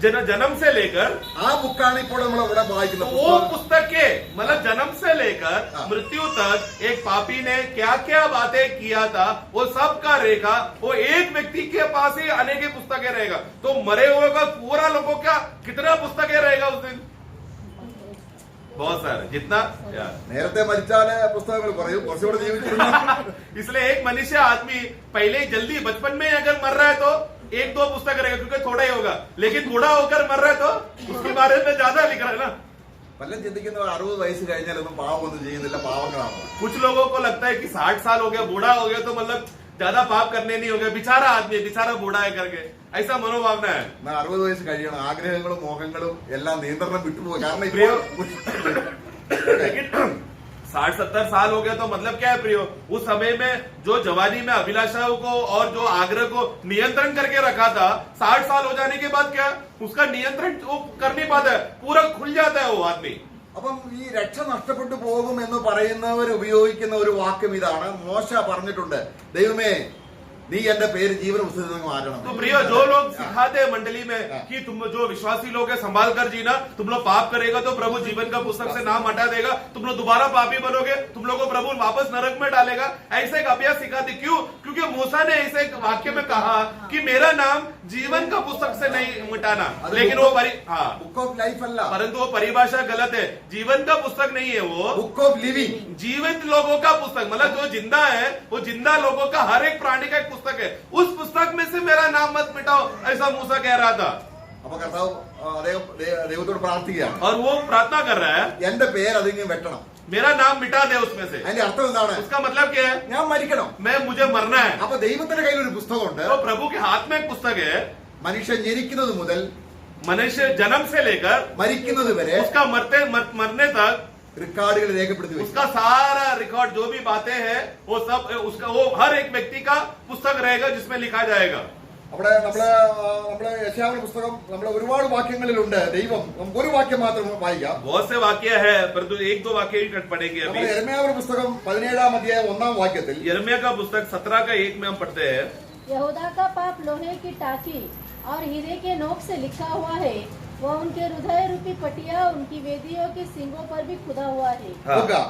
B: जन्म से लेकर
A: ആ ബുക്കാണ് ഇപ്പോൾ നമ്മൾ ഇവിടെ വായിക്കുന്ന
B: वो
A: പുസ്തകം.
B: पुस्तक के मतलब जन्म से लेकर मृत्यु तक एक पापी ने क्या क्या बातें किया था वो सब का रहेगा। वो एक व्यक्ति के पास ही अनेक पुस्तकें रहेगा, तो मरे हुए का पूरा लोगों का कितना पुस्तकें रहेगा उस दिन? बहुत सारे, जितना
A: നേരത്തെ മരിച്ചാല് പുസ്തകങ്ങൾ കുറയും, കുറച്ചുകൂടെ ജീവിച്ചിരുന്ന
B: इसलिए एक मनुष्य आदमी पहले ही जल्दी बचपन में अगर मर रहा है तो एक दो पुस्तक रहेगा, क्योंकि थोड़ा ही होगा, लेकिन बूढ़ा होकर मर रहा है तो उसके बारे में ज्यादा लिख रहा है ना।
A: പലരും ചിന്തിക്കുന്നവർ 60 വയസ്സ് കഴിഞ്ഞാലൊന്നും പാവമൊന്നും ചെയ്യുന്നില്ല, പാവങ്ങളാണ്.
B: कुछ लोगों को लगता है कि 60 साल हो गया, बूढ़ा हो गया तो मतलब ज्यादा पाप करने नहीं हो गया, बेचारा आदमी बेचारा बूढ़ा है करके ऐसा मनोभावना है।
A: എന്നാൽ 60 വയസ്സ് കഴിയണം, ആഗ്രഹങ്ങളും മോഹങ്ങളും എല്ലാം നിയന്ത്രണം വിട്ടുപോകും. കാരണം
B: प्रियो
A: ഇപ്പോൾ
B: लेकिन 60-70 साल हो गया तो मतलब क्या है प्रियो? उस समय में जो जवानी में अभिलाषाओं को और जो आग्रह को नियंत्रण करके रखा था, 60 साल हो जाने के बाद क्या उसका नियंत्रण वो कर नहीं पाता है, पूरा खुल जाता है वो आदमी।
A: അപ്പം ഈ രക്ഷ നഷ്ടപ്പെട്ടു പോകും എന്ന് പറയുന്നവർ ഉപയോഗിക്കുന്ന ഒരു വാക്യം ഇതാണ്. മോശ പറഞ്ഞിട്ടുണ്ട്, ദൈവമേ നീ എന്റെ പേര് ജീവൻ പുസ്തകത്തിൽ നിന്ന് മാറ്റണം.
B: तो प्रियो जो लोग सिखाते हैं मंडली में कि तुम जो विश्वासी लोग है संभाल कर जीना, तुम लोग पाप करेगा तो प्रभु जीवन का पुस्तक से नाम हटा देगा, तुम लोग दोबारा पापी बनोगे, तुम लोग को प्रभु वापस नरक में डालेगा, ऐसे एक अभ्यास सिखाते। क्यों? क्योंकि मूसा ने ऐसे एक वाक्य में कहा कि मेरा नाम जीवन का पुस्तक से नहीं मिटाना, लेकिन वो
A: ബുക്ക് ഓഫ് ലൈഫ് അല്ല,
B: परंतु वो परिभाषा गलत है। जीवन का पुस्तक नहीं है वो,
A: ബുക്ക് ഓഫ് ലിവിംഗ്.
B: जीवित लोगों का पुस्तक, मतलब जो जिंदा है वो जिंदा लोगों का हर एक प्राणी का एक पुस्तक है, उस पुस्तक में से मेरा नाम मत मिटाओ, ऐसा मूसा कह रहा था।
A: അപ്പൊ കർത്താവ് അദ്ദേഹം ദൈവത്തോട് പ്രാർത്ഥിക്കുകയാണ്,
B: और वो प्रार्थना कर रहा है
A: എന്റെ പേര് അതിങ്ങനെ വെട്ടണം.
B: मेरा नाम मिटा दे उसमें से।
A: അതിന്റെ അർത്ഥം എന്താണ്?
B: उसका मतलब क्या है?
A: ഞാൻ മരിക്കണം.
B: मुझे मरना है।
A: അപ്പൊ ദൈവത്തിന്റെ കയ്യിൽ ഒരു പുസ്തകമുണ്ട്.
B: तो प्रभु के हाथ में एक पुस्तक है,
A: മനുഷ്യൻ ജനിക്കുന്നത് മുതൽ
B: मनुष्य जन्म से लेकर
A: മരിക്കുന്നത് വരെ
B: उसका मरने तक
A: റെക്കോർഡുകൾ രേഖപ്പെടുത്തി വെക്കും.
B: उसका सारा रिकॉर्ड जो भी बातें हैं वो सब उसका वो हर एक व्यक्ति का पुस्तक रहेगा जिसमें लिखा जाएगा।
A: അവിടെ നമ്മള് യെശയ്യാവിന്റെ പുസ്തകം നമ്മളെ ഒരുപാട് വാക്യങ്ങളിലുണ്ട്. ദൈവം നമുക്ക് ഒരു വാക്യം മാത്രം വായിക്കാം.
B: बहुत से वाक्य है, परंतु एक दो वाक्य ही कट पड़ेंगे अभी।
A: നമ്മൾ യെരമ്യാവിന്റെ പുസ്തകം 17-ാം അധ്യായം 1-ാം വാക്യത്തിൽ
B: यिर्मयाह का पुस्तक 17 का 1 में हम पढ़ते हैं,
D: यहूदा का पाप लोहे की टाकी और हीरे के नोक से लिखा हुआ है, वह उनके हृदय रूपी पटिया उनकी वेदियों के सींगों पर भी खुदा हुआ है।
A: നോക്കുക,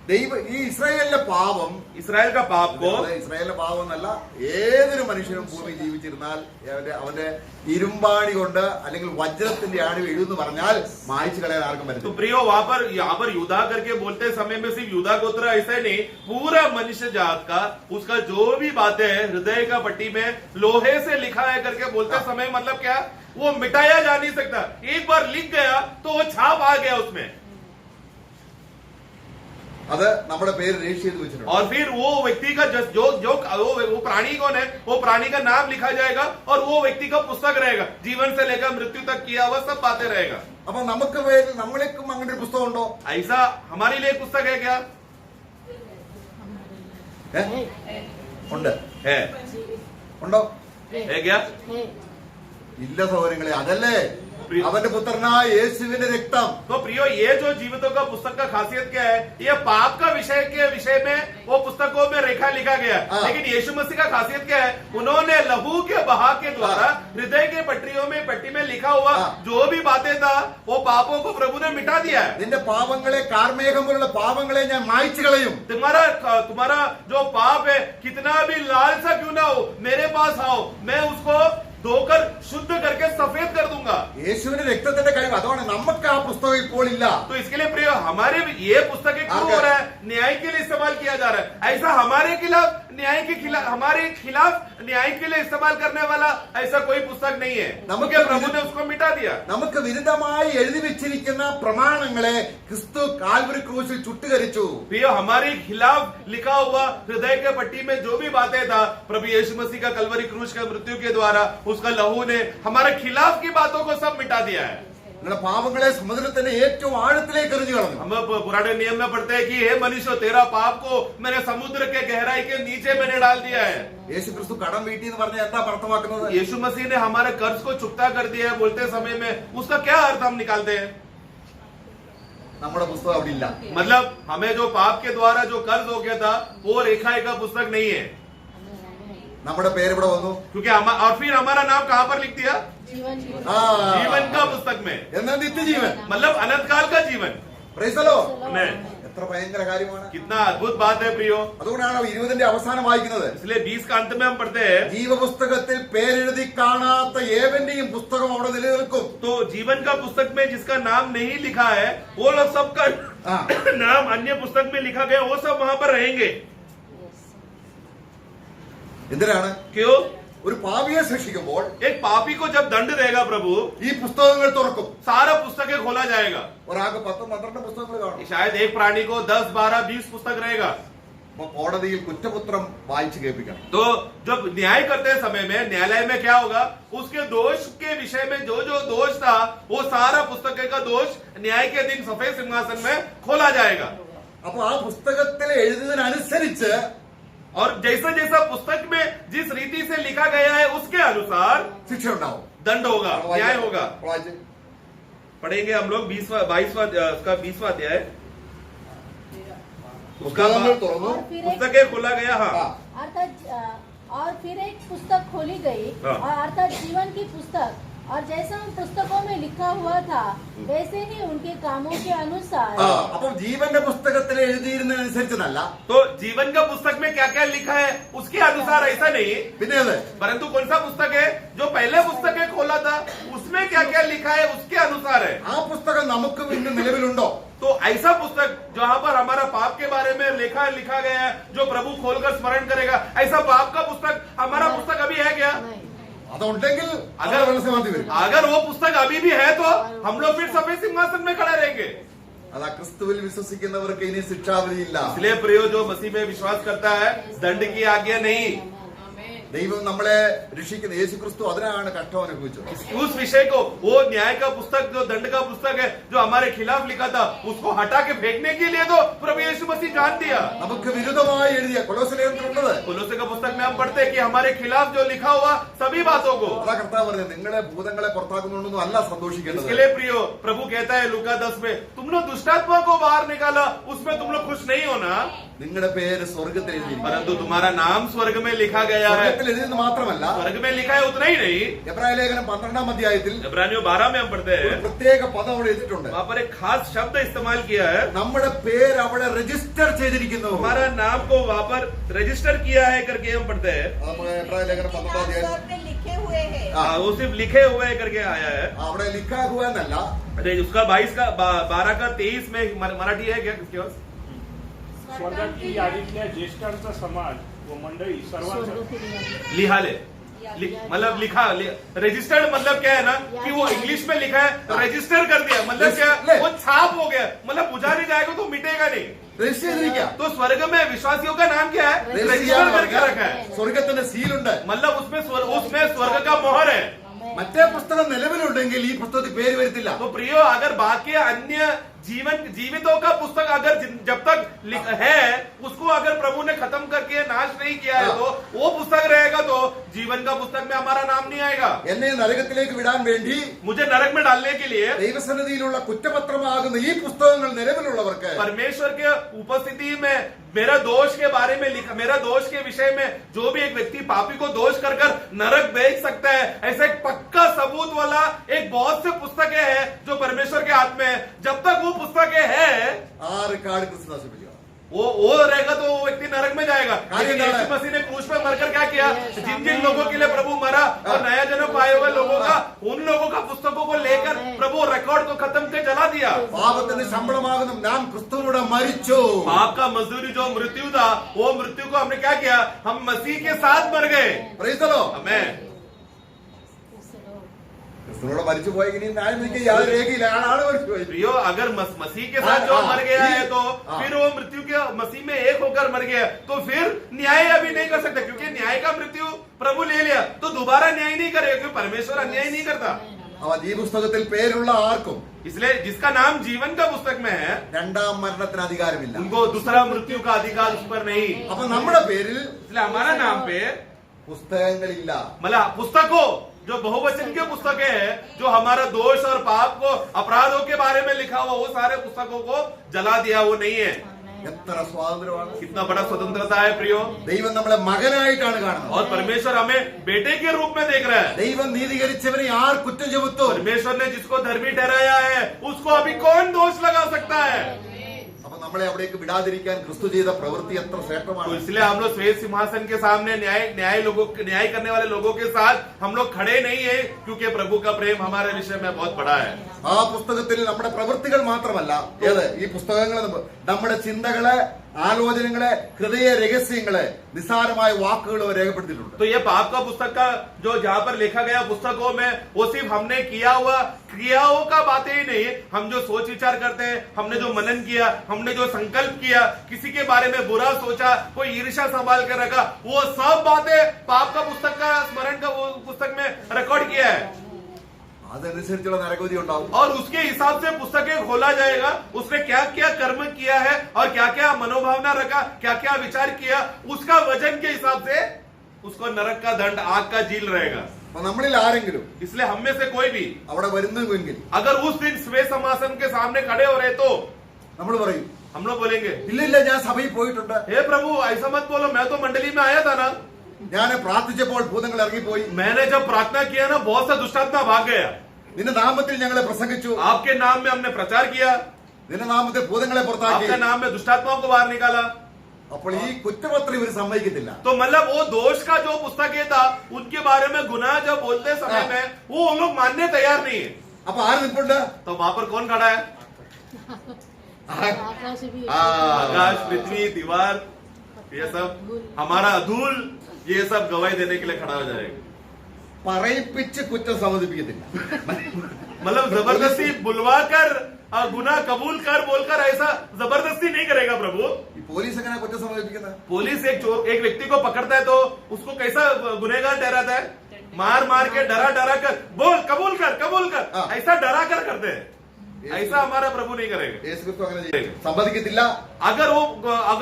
A: ഈ ഇസ്രായേലിന്റെ പാപം,
B: इसराइल का पाप को,
A: ഇസ്രായേലിന്റെ പാപം എന്നല്ല, ഏതൊരു മനുഷ്യനും ഭൂമി ജീവിച്ചിരുന്നാൽ അവന്റെ ഇരുമ്പാണി കൊണ്ട് അല്ലെങ്കിൽ വജ്രത്തിന്റെ ആണി എഴുതെന്ന് പറഞ്ഞാൽ മായ്ച്ചു കളയാൻ ആർക്കും
B: तो
A: പറ്റും.
B: प्रियो यहाँ पर युद्धा करके बोलते समय में सिर्फ युद्धा गोत्र ऐसा नहीं, पूरा मनुष्य जात का उसका जो भी बातें है हृदय का पट्टी में लोहे से लिखा है करके बोलते समय मतलब क्या? वो मिटाया जा नहीं सकता, एक बार लिख गया तो वो छाप आ गया उसमें,
A: അത് നമ്മുടെ പേര് രജിസ്റ്റർ ചെയ്ത് വെച്ചിട്ടുണ്ട്.
B: और फिर वो व्यक्ति का वो प्राणी कौन है, वो प्राणी का नाम लिखा जाएगा और वो व्यक्ति का पुस्तक रहेगा, जीवन से लेकर मृत्यु तक किया हुआ सब बातें रहेगा।
A: അപ്പൊ നമുക്ക് പേര് നമ്മളേക്കും അങ്ങനെ ഒരു പുസ്തകം ഉണ്ടോ?
B: ऐसा हमारे लिए एक पुस्तक है क्या?
A: ഉണ്ട്.
B: है
A: ഉണ്ടോ?
B: है क्या?
A: ഇല്ല സഹോദരങ്ങളെ, അതല്ലേ അവന്റെ പുത്രനായ യേശുവിന്റെ രക്തം.
B: तो प्रियो ये जो जीवितों का पुस्तक का खासियत क्या है? ये पाप का विषय के विषय में वो पुस्तकों में रेखा लिखा गया, लेकिन यीशु मसीह का खासियत क्या है? उन्होंने लहू के बहा के द्वारा हृदय के पट्टी में लिखा हुआ जो भी बातें था वो पापों को प्रभु ने मिटा दिया है।
A: നിന്റെ പാപങ്ങളെ, കാർമേഘം പോലുള്ള പാപങ്ങളെ ഞാൻ മായ്ച്ചു കളയും.
B: तुम्हारा जो पाप है कितना भी लाल सा क्यों ना हो, मेरे पास आओ, मैं उसको धोकर शुद्ध करके सफेद कर दूंगा।
A: യേശുവിന്റെ രക്തത്തിന്റെ കഴിവ്. അതുകൊണ്ട് നമുക്ക് ആ പുസ്തകം ഇപ്പോൾ ഇല്ല.
B: तो इसके लिए प्रिय हमारे ये पुस्तकें क्यों हो रहा है? न्याय के लिए इस्तेमाल किया जा रहा है। ऐसा हमारे खिलाफ हमारे खिलाफ न्याय के लिए इस्तेमाल करने वाला ऐसा कोई पुस्तक नहीं है, क्योंकि प्रभु ने उसको मिटा दिया।
A: നമുക്ക് വിരുദ്ധമായി എഴുതി വെച്ചിരിക്കുന്ന പ്രമാണങ്ങളെ ക്രിസ്തു കാൽവരി ക്രൂശിൽ ചുട്ടുകരിച്ചു.
B: प्रिय हमारे खिलाफ लिखा हुआ हृदय के पट्टी में जो भी बातें था, प्रभु यीशु मसीह का कलवरी क्रूस का मृत्यु के द्वारा उसका लहू ने हमारे खिलाफ की बातों को सब मिटा दिया है।
A: നിങ്ങളുടെ പാപങ്ങളെ സമുദ്രത്തിന്റെ ഏറ്റവും ആഴത്തിലേക്ക് എറിഞ്ഞു കളഞ്ഞു.
B: हम पुराने नियम में पढ़ते हैं कि हे मनुष्य, तेरा पाप को मैंने समुद्र के गहराई के नीचे मैंने डाल दिया है.
A: യേശു ക്രിസ്തു കടം വീട്ടി എന്ന് പറഞ്ഞാൽ എന്താ അർത്ഥമാക്കുന്നത്?
B: यीशु मसीह ने हमारे कर्ज को चुकता कर दिया है बोलते समय में उसका क्या अर्थ हम निकालते हैं?
A: നമ്മുടെ പുസ്തകം അവിടെ ഇല്ല.
B: मतलब हमें जो पाप के द्वारा जो कर्ज हो गया था वो रेखा का पुस्तक नहीं है,
A: നമ്മുടെ പേര് ഇവിടെ വന്നു.
B: क्योंकि और फिर हमारा नाम कहाँ पर लिख दिया?
D: जीवन
A: ആ,
B: जीवन का पुस्तक में,
A: എന്നാ നിത്യജീവൻ.
B: मतलब अनंत काल का जीवन.
A: Praise the Lord.
B: Amen.
A: എത്ര ഭയങ്കര കാര്യമാണ്.
B: कितना अद्भुत बात है प्रियो.
A: അതുകൊണ്ടാണ് 20ന്റെ അവസാനം വായിക്കുന്നത്,
B: इसलिए 20 का अंत में हम पढ़ते हैं
A: ജീവപുസ്തകത്തിൽ പേരെഴുതി കാണാത്ത ഏവന്റെയും പുസ്തകം അവിടെ നിലനിൽക്കും.
B: तो जीवन का पुस्तक में जिसका नाम नहीं लिखा है वो लोग सबका
A: हाँ।
B: नाम अन्य पुस्तक में लिखा गया वो सब वहां पर रहेंगे.
A: എന്തിനാണ്?
B: क्यों?
A: ഒരു പാപിയെ ശിക്ഷിക്കുമ്പോൾ
B: एक पापी को जब दंड देगा प्रभु,
A: ഈ പുസ്തകങ്ങൾ തുറക്കും.
B: सारा पुस्तकें खोला जाएगा.
A: ഒരാൾക്ക് 10-12 പുസ്തകങ്ങൾ കാണും.
B: शायद एक प्राणी को 10, 12, 20 पुस्तक रहेगा.
A: അപ്പൊ കോടതിയിൽ കുറ്റപത്രം വായിച്ചു കേൾപ്പിക്കണം.
B: तो जब न्याय करते समय में न्यायालय में क्या होगा, उसके दोष के विषय में जो जो दोष था वो सारा पुस्तक का दोष न्याय के दिन सफेद सिंहासन में खोला जाएगा.
A: അപ്പൊ ആ പുസ്തകത്തിൽ എഴുതുന്നതിനനുസരിച്ച്
B: और जैसा जैसा पुस्तक में जिस रीति से लिखा गया है उसके अनुसार
A: ശിക്ഷ ഉണ്ടാവും.
B: दंड होगा, न्याय होगा.
A: വായിച്ച്.
B: पढ़ेंगे हम लोग 20वां अध्याय.
A: പുസ്തകങ്ങൾ തുറന്നു.
D: और फिर एक
B: पुस्तकें खोला गया. हाँ,
D: अर्थात और फिर एक पुस्तक खोली गई
B: हाँ।
D: और अर्थात जीवन की पुस्तक, और जैसा उन पुस्तकों में लिखा हुआ था वैसे ही उनके कामों के अनुसार.
A: ആ, അപ്പം ജീവന്റെ പുസ്തകത്തിൽ എഴുതിയിരുന്നതനുസരിച്ചല്ല,
B: तो जीवन का पुस्तक में क्या क्या लिखा है उसके अनुसार ऐसा नहीं,
A: പിന്നെ അത്
B: परंतु कौन सा पुस्तक है जो पहले पुस्तक है खोला था उसमें क्या क्या लिखा है उसके अनुसार है.
A: ആ പുസ്തകം നമുക്ക് ഇന്ന് നിലവിലുണ്ടോ?
B: तो ऐसा पुस्तक जहाँ पर हमारा पाप के बारे में लिखा गया है जो प्रभु खोलकर स्मरण करेगा, ऐसा पाप का पुस्तक हमारा पुस्तक अभी है क्या?
D: नहीं.
A: അതുണ്ടെങ്കിൽ
B: अगर
A: മനസ്സിലാക്കി വരും.
B: अगर वो पुस्तक अभी भी है तो हम लोग फिर सफेद सिंहासन में खड़े रहेंगे.
A: അതാ ക്രിസ്തുവിൽ വിശ്വസിക്കുന്നവർക്ക് ഇനി ശിക്ഷാവിധിയില്ല.
B: इसलिए प्रियो जो मसीह में विश्वास करता है दंड की आज्ञा नहीं.
A: ദൈവം നമ്മളെ രക്ഷിക്കുന്ന യേശു ക്രിസ്തു അതിനാണ് കഷ്ടം അനുഭവിച്ചത്.
B: उस विषय को वो न्याय का पुस्तक जो दंड का पुस्तक है जो हमारे खिलाफ लिखा था उसको हटा के फेंकने के लिए तो प्रभु यीशु मसीह जान दिया.
A: നമുക്ക് വിരുദ്ധമായി എഴുതിയ കൊലോസ്യലേഖനത്തിലുള്ളത്
B: कोलोसे का पुस्तक में हम पढ़ते हैं कि हमारे खिलाफ जो लिखा हुआ सभी बातों को.
A: അതാ കർത്താവ് പറഞ്ഞത്, നിങ്ങളെ ഭൂതങ്ങളെ പുറത്താക്കുന്നുണ്ടെന്നും അല്ല സന്തോഷിക്കേണ്ടത്.
B: इसके लिए प्रियो प्रभु कहता है लूका 10 में तुम लोग दुष्टात्मा को बाहर निकाला उसमें तुम लोग खुश नहीं होना,
A: നിങ്ങളുടെ പേര് സ്വർഗത്തിൽ എഴുതിയിരിക്കുന്നു.
B: परंतु तुम्हारा नाम स्वर्ग में लिखा गया है.
A: സ്വർഗത്തിൽ എഴുതിയെന്ന് മാത്രമല്ല,
B: स्वर्ग में लिखा है उतना ही नहीं,
A: എബ്രായ ലേഖനം 12-ാം അധ്യായത്തിൽ
B: इब्रानियों 12 में हम पढ़ते
A: ഒരു
B: हैं
A: പ്രത്യേക പദം അവിടെ എഴുതിയിട്ടുണ്ട്.
B: वहां पर एक खास शब्द इस्तेमाल किया है.
A: നമ്മുടെ പേര് അവിടെ രജിസ്റ്റർ ചെയ്തിരിക്കുന്നു.
B: हमारा नाम को वहां पर रजिस्टर किया है करके हम पढ़ते हैं.
A: നമ്മുടെ എബ്രായ ലേഖനം 12-ാം അധ്യായം
C: स्वर में लिखे हुए हैं.
B: वो सिर्फ लिखे हुए करके आया है.
A: അവിടെ ലിഖാഹുവ എന്നല്ല,
B: अरे उसका 22 का 12 का 23 में मराठी है क्या किसके पास?
F: स्वर्गातली यादीतल्या ज्येष्ठांचा समाज व मंडळी सर्वांचा
B: लिहा ले मतलब लिखा रजिस्टर्ड मतलब क्या है ना कि वो इंग्लिश में लिखा है रजिस्टर कर दिया, मतलब क्या वो छाप हो गया, मतलब बुझा नहीं जाएगा तो मिटेगा नहीं.
A: രജിസ്റ്റർ ചെയ്തിരിക്കുക.
B: तो स्वर्ग में विश्वासियों का नाम क्या है? रजिस्टर करके रखा है.
A: സ്വർഗത്തിന്റെ സീലുണ്ട്.
B: मतलब उसमें स्वर्ग का मोहर है.
A: മറ്റേ പുസ്തകം നിലവിലുണ്ടെങ്കിൽ ഈ പുസ്തകത്തിൽ പേര് വരുത്തില്ല.
B: तो प्रियो अगर बाकी अन्य जीवितों का पुस्तक अगर जब तक है उसको अगर प्रभु ने खत्म करके नाश नहीं किया है तो वो पुस्तक रहेगा, तो जीवन का पुस्तक में हमारा नाम नहीं आएगा.
A: എന്നെ നരകത്തിലേക്ക് വിടാൻ വേണ്ടി
B: मुझे नरक में डालने के लिए
A: ദൈവസന്നിധിയിലുള്ള കുറ്റപത്രമാകുന്ന ഈ പുസ്തകങ്ങൾ നിലവിലുള്ളവർക്ക്
B: परमेश्वर के उपस्थिति में मेरा दोष के बारे में लिखा, मेरा दोष के विषय में जो भी एक व्यक्ति पापी को दोष कर नरक भेज सकता है, ऐसा एक पक्का सबूत वाला एक बहुत से पुस्तकें हैं जो परमेश्वर के हाथ में है. जब तक वो पुस्तकें है
A: ആ റിക്കാർഡ് ക്രിസ്തു നശിപ്പിക്കുക.
B: वो रहेगा तो वो व्यक्ति नरक में जाएगा. लेकिन यीशु मसीह ने क्रूस पर मरकर क्या किया? जिन जिन लोगों के लिए प्रभु मरा और नया जन्म पाए हुए लोगों का उन लोगों का पुस्तकों को लेकर प्रभु रिकॉर्ड को खत्म कर जला दिया.
A: പാപത്തിന്റെ ശമ്പളമാകുന്ന നാം ക്രിസ്തുവിനോട് മരിച്ചു.
B: पाप का मजदूरी जो मृत्यु था वो मृत्यु को हमने क्या किया? हम मसीह के साथ मर गए.
A: Praise the Lord.
B: हमें
A: ക്രിസ്തുവിനോട് മരിച്ചു പോയെങ്കിൽ ഇനി ന്യായം വിധിക്കാൻ യാതൊരു രേഖയില്ല. ആളാണ് മരിച്ചു പോയത്.
B: प्रियो अगर मसीह के साथ जो मर गया है तो फिर वो मृत्यु के मसीह में एक होकर मर गया तो फिर न्याय अभी नहीं कर सकते, क्योंकि न्याय का मृत्यु प्रभु ले लिया तो दोबारा न्याय नहीं करेगा, क्योंकि परमेश्वर अन्याय नहीं करता.
A: ഈ പുസ്തകത്തിൽ പേരുള്ള ആർക്കും
B: इसलिए जिसका नाम जीवन का पुस्तक में है
A: രണ്ടാം മരണത്തിന് അധികാരമില്ല.
B: उनको दूसरा मृत्यु का अधिकार उस पर नहीं.
A: അപ്പൊ നമ്മുടെ പേരിൽ
B: इसलिए हमारा नाम पे
A: പുസ്തകങ്ങളില്ല.
B: मतलब पुस्तकों जो बहुवचन के पुस्तक है, जो हमारा दोष और पाप को अपराधों के बारे में लिखा हुआ, वो सारे पुस्तकों को जला दिया, वो नहीं है.
A: എത്ര സ്വാതന്ത്ര്യമാണ്.
B: कितना बड़ा स्वतंत्रता है प्रियो.
A: ദൈവം നമ്മളെ മകനായിട്ടാണ് കാണുന്നത്.
B: और परमेश्वर हमें बेटे के रूप में देख रहा है.
A: ദൈവം നീതീകരിച്ചവനെ ആർ കുറ്റം ചുമത്തും?
B: परमेश्वर ने जिसको धर्मी ठहराया है, उसको अभी कौन दोष लगा सकता है.
A: അപ്പൊ നമ്മളെ അവിടേക്ക് വിടാതിരിക്കാൻ ക്രിസ്തു ചെയ്ത പ്രവൃത്തി എത്ര
B: तो
A: ശ്രേഷ്ഠമാണ്.
B: इसलिए हम लोग श्वेत सिंहासन के सामने न्याय करने वाले लोगों के साथ हम लोग खड़े नहीं है, क्योंकि प्रभु का प्रेम हमारे विषय में बहुत बड़ा है.
A: ആ പുസ്തകത്തിൽ നമ്മുടെ പ്രവൃത്തികൾ മാത്രമല്ല, ഏത് ഈ പുസ്തകങ്ങൾ നമ്മുടെ ചിന്തകളെ, ആലോചനകളെ, ഹൃദയ രഹസ്യങ്ങളെ, നിസ്സാരമായ വാക്കുകൾ രേഖപ്പെടുത്തിയിട്ടുണ്ട്.
B: तो ये पाप का पुस्तक का जो जहाँ पर लिखा गया पुस्तकों में, वो सिर्फ हमने किया हुआ क्रियाओं का बातें ही नहीं, हम जो सोच विचार करते हैं, हमने जो मनन किया, हमने जो संकल्प किया, किसी के बारे में बुरा सोचा, कोई ईर्ष्या संभाल कर रखा, वो सब बातें पाप का पुस्तक का स्मरण का वो पुस्तक में रिकॉर्ड किया है.
A: അതനുസരിച്ചുള്ള നരകവിധി ഉണ്ടാവും.
B: और उसके हिसाब से पुस्तकें खोला जाएगा, उसने क्या क्या कर्म किया है और क्या क्या मनोभावना रखा, क्या क्या विचार किया, उसका वजन के हिसाब से उसको नरक का दंड, आग का झील रहेगा.
A: അപ്പൊ നമ്മളിൽ ആരെങ്കിലും
B: इसलिए हम में से कोई भी
A: അവിടെ വരുന്നുവെങ്കിൽ
B: अगर उस दिन श्वेत सिंहासन के सामने खड़े हो रहे, तो
A: നമ്മൾ പറയും,
B: हम लोग बोलेंगे,
A: ഇല്ലില്ല ഞാൻ സഭയിൽ പോയിട്ടുണ്ട്,
B: हे प्रभु ऐसा मत बोलो, मैं तो मंडली में आया था ना,
A: ഞാൻ പ്രാർത്ഥിച്ചപ്പോൾ ഭൂതങ്ങൾ ഇറങ്ങിപ്പോയി,
B: मैंने जब प्रार्थना किया ना, बहुत सा दुष्टात्मा भाग गया,
A: നിന്റെ നാമത്തിൽ ഞങ്ങളെ പ്രസംഗിച്ചു,
B: आपके नाम में हमने प्रचार किया,
A: നിന്റെ നാമത്തിൽ ഭൂതങ്ങളെ പുറത്താക്കി.
B: आपके नाम में दुष्टात्माओं को बाहर निकाला.
A: അപ്പോൾ ഈ കുറ്റപത്രം ഇവർ സമ്മതിക്കത്തില്ല.
B: तो मतलब वो दोष का जो पुस्तक ये था, उनके बारे में गुनाह जब बोलते समय में वो उन लोग मानने तैयार नहीं है.
A: അപ്പൊ ആര് നിൽപ്പുണ്ട്?
B: तो वहां पर कौन खड़ा है?
D: आकाश भी
B: आकाश, पृथ्वी, दीवार, ये सब हमारा अधूल, ये सब गवाही देने के लिए खड़ा हो जाएगा.
A: പറയിപ്പിച്ച് കുറ്റം സമ്മതിപ്പിക്കത്തില്ല.
B: मतलब जबरदस्ती बुलवा कर गुनाह कबूल कर बोलकर ऐसा जबरदस्ती नहीं करेगा प्रभु.
A: ഈ പോലീസ് എങ്ങനെ കുറ്റം സമ്മതിപ്പിക്കുന്നത്?
B: पुलिस एक व्यक्ति को पकड़ता है तो उसको कैसा गुनहगार ठहराता है? मार मार के, डरा डरा कर, बोल कबूल कर,
A: हाँ।
B: ऐसा डरा कर करते हैं. ऐसा हमारा प्रभु नहीं करेगा.
A: യേശു ക്രിസ്തു അങ്ങനെ ചെയ്യും. സമ്മതിക്കത്തില്ല.
B: अगर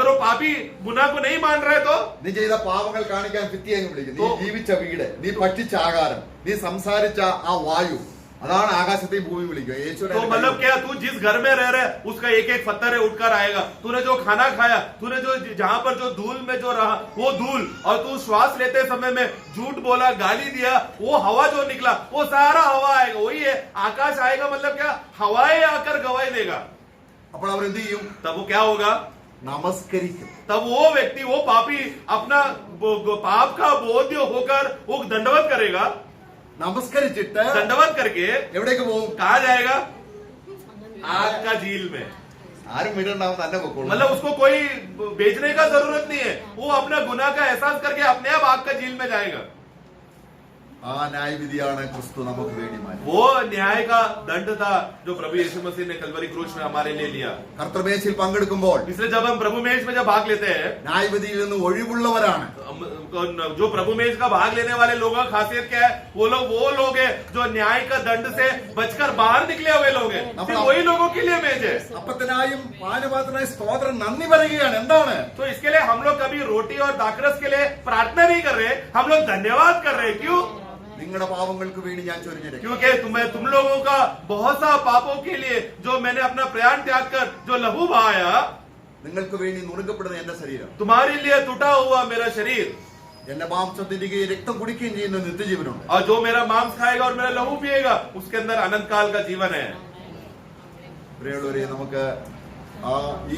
B: वो पापी गुनाह को नहीं मान रहे तो
A: നീ ചെയ്ത പാപങ്ങൾ കാണിക്കാൻ ഭിത്തിയെന്ന് വിളിക്കും. നീ ജീവിച്ച വീട്, നീ ഭക്ഷിച്ച ആഹാരം, നീ സംസാരിച്ച ആ വായു, അതാണ് ആകാശത്തെയും ഭൂമി വിളിക്കുക.
B: तो मतलब क्या, तू जिस घर में रह रहे उसका एक एक पत्थर उठकर आएगा. तूने जो खाना खाया, तूने जो जहां पर जो धूल में जो रहा वो धूल, और तू श्वास लेते समय में झूठ बोला, गाली दिया, वो हवा जो निकला वो सारा हवा आएगा. वही है आकाश आएगा, मतलब क्या, हवाएं आकर गवाही देगा.
A: അപ്പോൾ അവർ എന്ത് ചെയ്യും?
B: तब वो क्या होगा?
A: നമസ്കരിക്കും.
B: तब वो व्यक्ति, वो पापी अपना पाप का बोध्य होकर वो दंडवत करेगा.
A: നമസ്കരിച്ചിട്ട്
B: दंडवत करके
A: എവിടേക്ക് പോകും?
B: कहा जाएगा? आग का झील में.
A: ആരും വിടണ്ടാവും, തന്നെ പൊക്കോളൂ.
B: मतलब उसको कोई बेचने का जरूरत नहीं है, वो अपना गुनाह का एहसास करके अपने आप आग का झील में जाएगा.
A: ആ ന്യായവിധിയാണ് ക്രിസ്തു നമുക്ക് വേണ്ടി മാറ്റി.
B: वो न्याय का दंड था जो प्रभु यीशु मसीह ने कलवरी क्रूस में हमारे लिए लिया.
A: കർത്തൃമേശയിൽ പങ്കെടുക്കുമ്പോൾ
B: इसलिए जब हम प्रभु मेज में जब भाग लेते हैं,
A: ന്യായവിധിയിൽ നിന്ന് ഒഴിവുള്ളവരാണ്.
B: जो प्रभु मेज का भाग लेने वाले लोगों का खासियत क्या है? वो लोग हैं जो न्याय का दंड से बचकर बाहर निकले हुए लोग हैं. सिर्फ वही लोगों के लिए मेज है.
A: അപ്പത്തിനായും പാനപാത്രനായും സ്തോത്രം നന്ദി പറയുകയാണ്. എന്താണ്?
B: तो इसके लिए हम लोग कभी रोटी और दाखरस के लिए प्रार्थना नहीं कर रहे, हम लोग धन्यवाद कर रहे हैं. क्यों?
A: നിങ്ങളുടെ പാപങ്ങൾക്ക് വേണ്ടി ഞാൻ ചൊരിഞ്ഞ രക്തം.
B: क्योंकि तुम लोगों का बहुत सा पापों के लिए जो मैंने अपना प्राण त्याग कर जो लहू बहाया,
A: നിങ്ങൾക്ക് വേണ്ടി നുറുക്കപ്പെടുന്ന എന്റെ ശരീരം,
B: तुम्हारे लिए टूटा हुआ मेरा शरीर,
A: എന്റെ മാംസം തിന്നുകയും രക്തം കുടിക്കുകയും ചെയ്യുന്ന നിത്യജീവനുണ്ട്.
B: और जो मेरा मांस खाएगा और मेरा लहू पिएगा, उसके अंदर अनंत काल का जीवन है.
A: പ്രിയമുള്ളവരെ, നമുക്ക്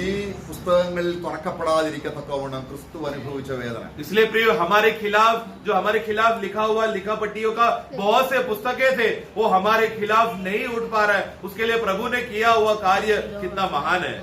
A: ഈ പുസ്തകങ്ങളിൽ തുറക്കപ്പെടാതിരിക്കത്തക്കവണ്ണം ക്രിസ്തു അനുഭവിച്ച വേദന.
B: इसलिए प्रिय, हमारे खिलाफ लिखा पट्टियों का बहुत से पुस्तकें थे, वो हमारे खिलाफ नहीं उठ पा रहा है. उसके लिए प्रभु ने किया हुआ कार्य कितना महान है.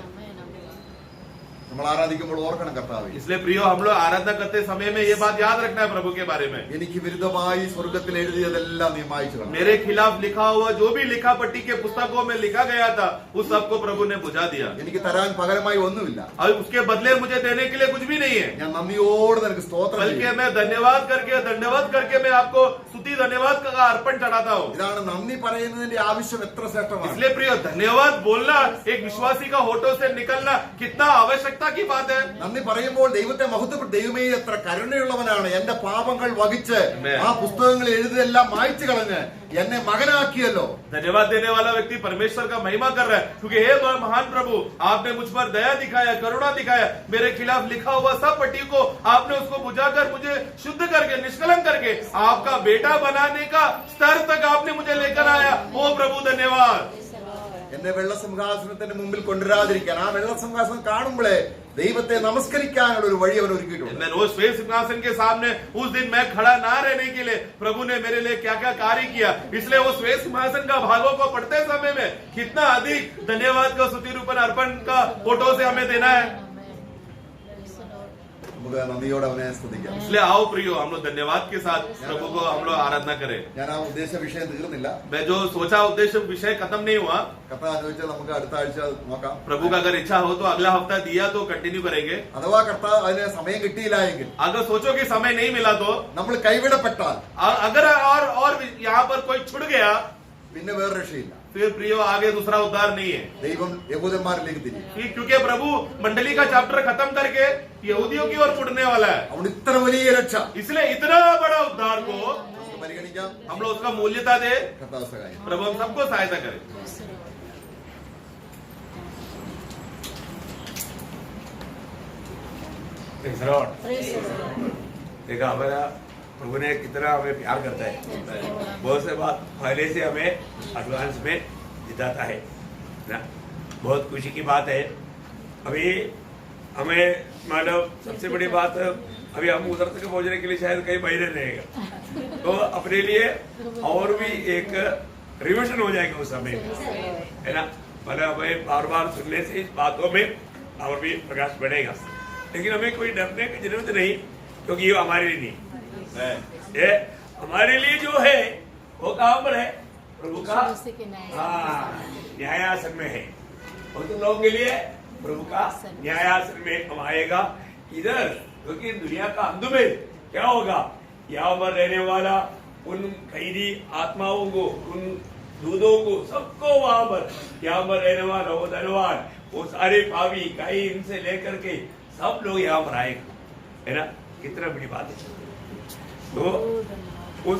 A: നമ്മൾ ആരാധിക്കുമ്പോൾ ഓർക്കണം കർത്താവേ,
B: इसलिए प्रियो, हम लोग आराधना करते समय में ये बात याद रखना है प्रभु के बारे में.
A: എനിക്ക് വിരുദ്ധമായി സ്വർഗത്തിൽ എഴുതിയതെല്ലാം നീ മായ്ച്ചു കളഞ്ഞു.
B: मेरे खिलाफ लिखा हुआ जो भी लिखा पट्टी के पुस्तकों में लिखा गया था, उस सबको प्रभु ने बुझा दिया.
A: എനിക്ക് തരാൻ പകരമായി ഒന്നുമില്ല.
B: और उसके बदले मुझे देने के लिए कुछ भी नहीं है,
A: ഞാൻ നന്ദിയോടെ നിനക്ക് സ്തോത്രം
B: बल्कि
A: ചെയ്യുന്നു.
B: मैं धन्यवाद करके, दंडवत करके मैं आपको स्तुति धन्यवाद का अर्पण चढ़ाता हूँ।
A: ഇതാണ് നന്ദി പറയുന്നതിന്റെ ആവശ്യം എത്ര ശ്രേഷ്ഠമാണ്.
B: इसलिए प्रिय धन्यवाद बोलना एक विश्वासी का होठों से निकलना कितना आवश्यकता की बात है।
A: നന്ദി പറയുമ്പോൾ ദൈവത്തെ മഹത്വപ്പെട്ട ദൈവമേ എത്ര കരുണയുള്ളവനാണ്, എന്റെ പാപങ്ങൾ വഹിച്ച് ആ പുസ്തകങ്ങൾ എഴുതിയെല്ലാം മായ്ച്ചു കളഞ്ഞ് എന്നെ മകനാക്കിയല്ലോ.
B: धन्यवाद देने वाला व्यक्ति परमेश्वर का महिमा कर रहा है, क्योंकि हे महान प्रभु, आपने मुझ पर दया दिखाया, करुणा दिखाया, मेरे खिलाफ लिखा हुआ सब पट्टी को आपने उसको बुझाकर मुझे शुद्ध करके निष्कलंक करके आपका बेटा बनाने का स्तर तक आपने मुझे लेकर आया। ओ प्रभु धन्यवाद।
A: എന്നെ വെള്ളസിംഹാസനത്തിന്റെ മുമ്പിൽ കൊണ്ടുവരാതിരിക്കാൻ, ആ വെള്ളസിംഹാസനം കാണുമ്പോഴേ ദൈവത്തെ നമസ്കരിക്കാനുള്ള ഒരു വഴി അവൻ ഒരുക്കിയിട്ടുണ്ട്.
B: मैं रोज श्वेत सिंहासन के सामने उस दिन मैं खड़ा ना रहने के लिए प्रभु ने मेरे लिए क्या क्या कार्य किया, इसलिए वो श्वेत सिंहासन का भागों को पढ़ते समय में कितना अधिक धन्यवाद का स्तुति रूपन अर्पण का फोटो से हमें देना है।
A: നമുക്ക് നന്ദിയോടെ അവനെ സ്തുതിക്കാം.
B: इसलिए आओ प्रियो, हम लोग धन्यवाद के साथ प्रभु को हम लोग आराधना करें।
A: ഞാൻ ആ ഉദ്ദേശ വിഷയം തീർന്നില്ല.
B: मैं जो सोचा उद्देश्य विषय खत्म नहीं हुआ।
A: കഥ അനുഭവിച്ചാൽ നമുക്ക് അടുത്ത ആഴ്ച നോക്കാം.
B: प्रभु का अगर इच्छा हो तो अगला हफ्ता दिया तो कंटिन्यू करेंगे।
A: അഥവാ കർത്ത അതിന് സമയം കിട്ടിയില്ല എങ്കിൽ,
B: अगर सोचो कि समय नहीं मिला तो,
A: നമ്മൾ കൈവിടപ്പെട്ടാൽ
B: अगर और यहाँ पर कोई छुड़ गया,
A: പിന്നെ വേറെ രക്ഷയില്ല.
B: फिर प्रियो आगे दूसरा उद्धार नहीं है।
A: ദൈവം യഹൂദന്മാരിലേക്ക് തിരിയും.
B: क्योंकि प्रभु मंडली का चैप्टर खत्म करके यहूदियों की ओर मुड़ने वाला है।
A: അവിടെ ഇത്ര വലിയ രക്ഷ
B: इसलिए इतना बड़ा उद्धार को
A: നമുക്ക് പരിഗണിക്കാം.
B: हम लोग उसका मूल्यता दे।
A: കർത്താവ് സഹായിക്കും.
B: प्रभु हम सबको सहायता करे।
G: देखा हमारा प्रभु ने कितना हमें प्यार करता है। बहुत से बात पहले से हमें एडवांस में जिताता है ना। बहुत खुशी की बात है। अभी हमें मतलब सबसे बड़ी बात, अभी हम उधर तक पहुंचने के लिए शायद कई महीने रहेगा, तो अपने लिए और भी एक रिविजन हो जाएगा उस समय है ना। मतलब हमें बार बार सुनने से इस बातों में और भी प्रकाश बढ़ेगा। लेकिन हमें कोई डरने की जरूरत नहीं, क्योंकि ये हमारे लिए नहीं, ये हमारे लिए जो है वो कहाँ पर है? प्रभु का न्यायासन में है। और तुम लोगों के लिए प्रभु का न्यायासन में हम आएगा इधर, क्योंकि दुनिया का अंत में क्या होगा? यहाँ पर रहने वाला उन कैदी आत्माओं को, उन दूधों को, सबको वहां पर, यहाँ पर रहने वाला वो धनवान, वो सारे पावी कई इनसे लेकर के सब लोग यहाँ पर आएगा, है ना। कितना बड़ी बात है। तो उस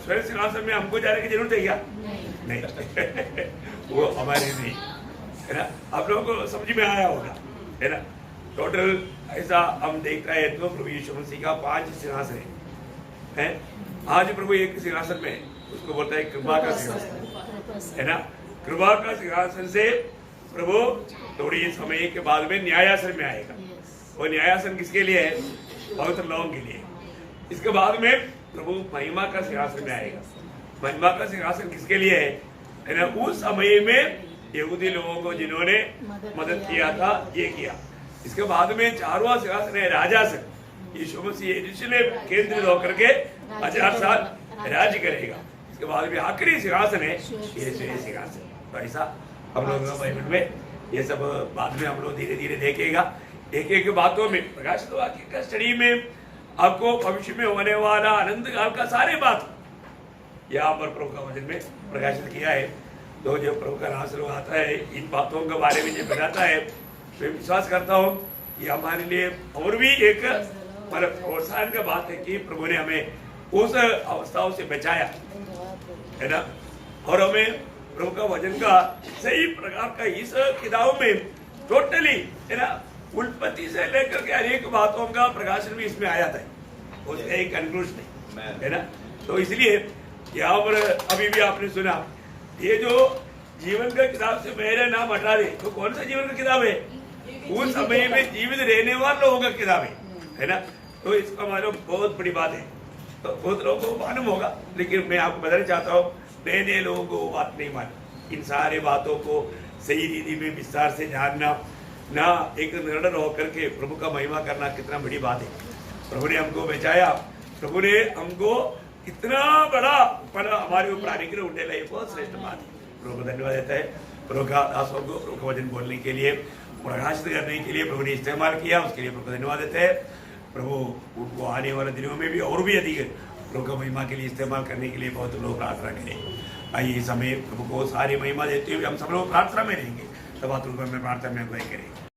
G: स्वर्ग सिंहासन में हमको जाने की जरूरत है क्या? नहीं वो हमारे नहीं, है ना। आप लोगों को समझ में आया होगा, है ना। टोटल ऐसा हम देखता है तो प्रभु यीशु मसीह का 5 सिंहासन है। आज प्रभु एक सिंहासन में, उसको बोलता है कृपा का सिंहासन, है ना। कृपा का सिंहासन से प्रभु थोड़ी समय के बाद में न्यायासन में आएगा। वो न्यायासन किसके लिए है? पवित्र लोगों के लिए। इसके बाद में प्रभु महिमा का सिंहासन में आएगा। महिमा का सिंहासन किसके लिए है ना। उस समय में यहूदी लोगों को जिन्होंने मदद किया था, ये किया। इसके बाद में 4वां सिंहासन है राजासन। यीशु मसीह यरूशलेम केंद्रित होकर के 1000 साल राज्य करेगा। इसके बाद में आखिरी सिंहासन है ये सिंहासन। तो ऐसा हम लोग बाइबल में ये सब बाद में हम लोग धीरे धीरे देखेगा। एक एक बातों में प्रकाशित वाक्य का स्टडी में आपको भविष्य में होने वाला अनंत काल का सारे बात यहाँ पर प्रभु का वचन में प्रकाशित किया है। तो जब प्रभु का नाम लोग आता है, इन बातों के बारे में जब बताता है, तो विश्वास करता हूँ कि हमारे लिए और भी एक मतलब प्रोत्साहन का बात है कि प्रभु ने हमें उस अवस्थाओं से बचाया, है ना। और हमें प्रभु का वचन का सही प्रकार का इस किताब में टोटली, है ना, उत्पत्ति से लेकर के अनेक बातों का प्रकाशन भी इसमें आया था। उसका एक कंक्लूजन है ना। तो इसलिए यहाँ पर अभी भी आपने सुना, ये जो जीवन का किताब से मेरा नाम हटा दे, तो कौन सा जीवन का किताब है? उस समय में जीवित रहने वाले लोगों का किताब है ना। तो इसका मालूम बहुत बड़ी बात है। तो बहुत लोगों को मालूम होगा, लेकिन मैं आपको बताना चाहता हूँ, नए नए लोगों को वो बात नहीं मालूम। इन सारे बातों को सही रीति में विस्तार से जानना, ना एक निर्णय होकर के प्रभु का महिमा करना कितना बड़ी बात है। प्रभु ने हमको बचाया, प्रभु ने हमको इतना बड़ा पना हमारे ऊपर आने के लिए उठे लाई, बहुत श्रेष्ठ बात है। प्रभु को धन्यवाद देता है। प्रभु का दासों को प्रभु का वचन बोलने के लिए, प्रकाशित करने के लिए प्रभु ने इस्तेमाल किया, उसके लिए प्रभु को धन्यवाद देते हैं। प्रभु उनको आने वाले दिनों में भी और भी अधिक प्रभु का महिमा के लिए इस्तेमाल करने के लिए बहुत लोग प्रार्थना करें। आइए इस समय प्रभु को सारी महिमा देते हुए हम सब लोग प्रार्थना में रहेंगे। तब में प्रार्थना में अगुवाई करेंगे।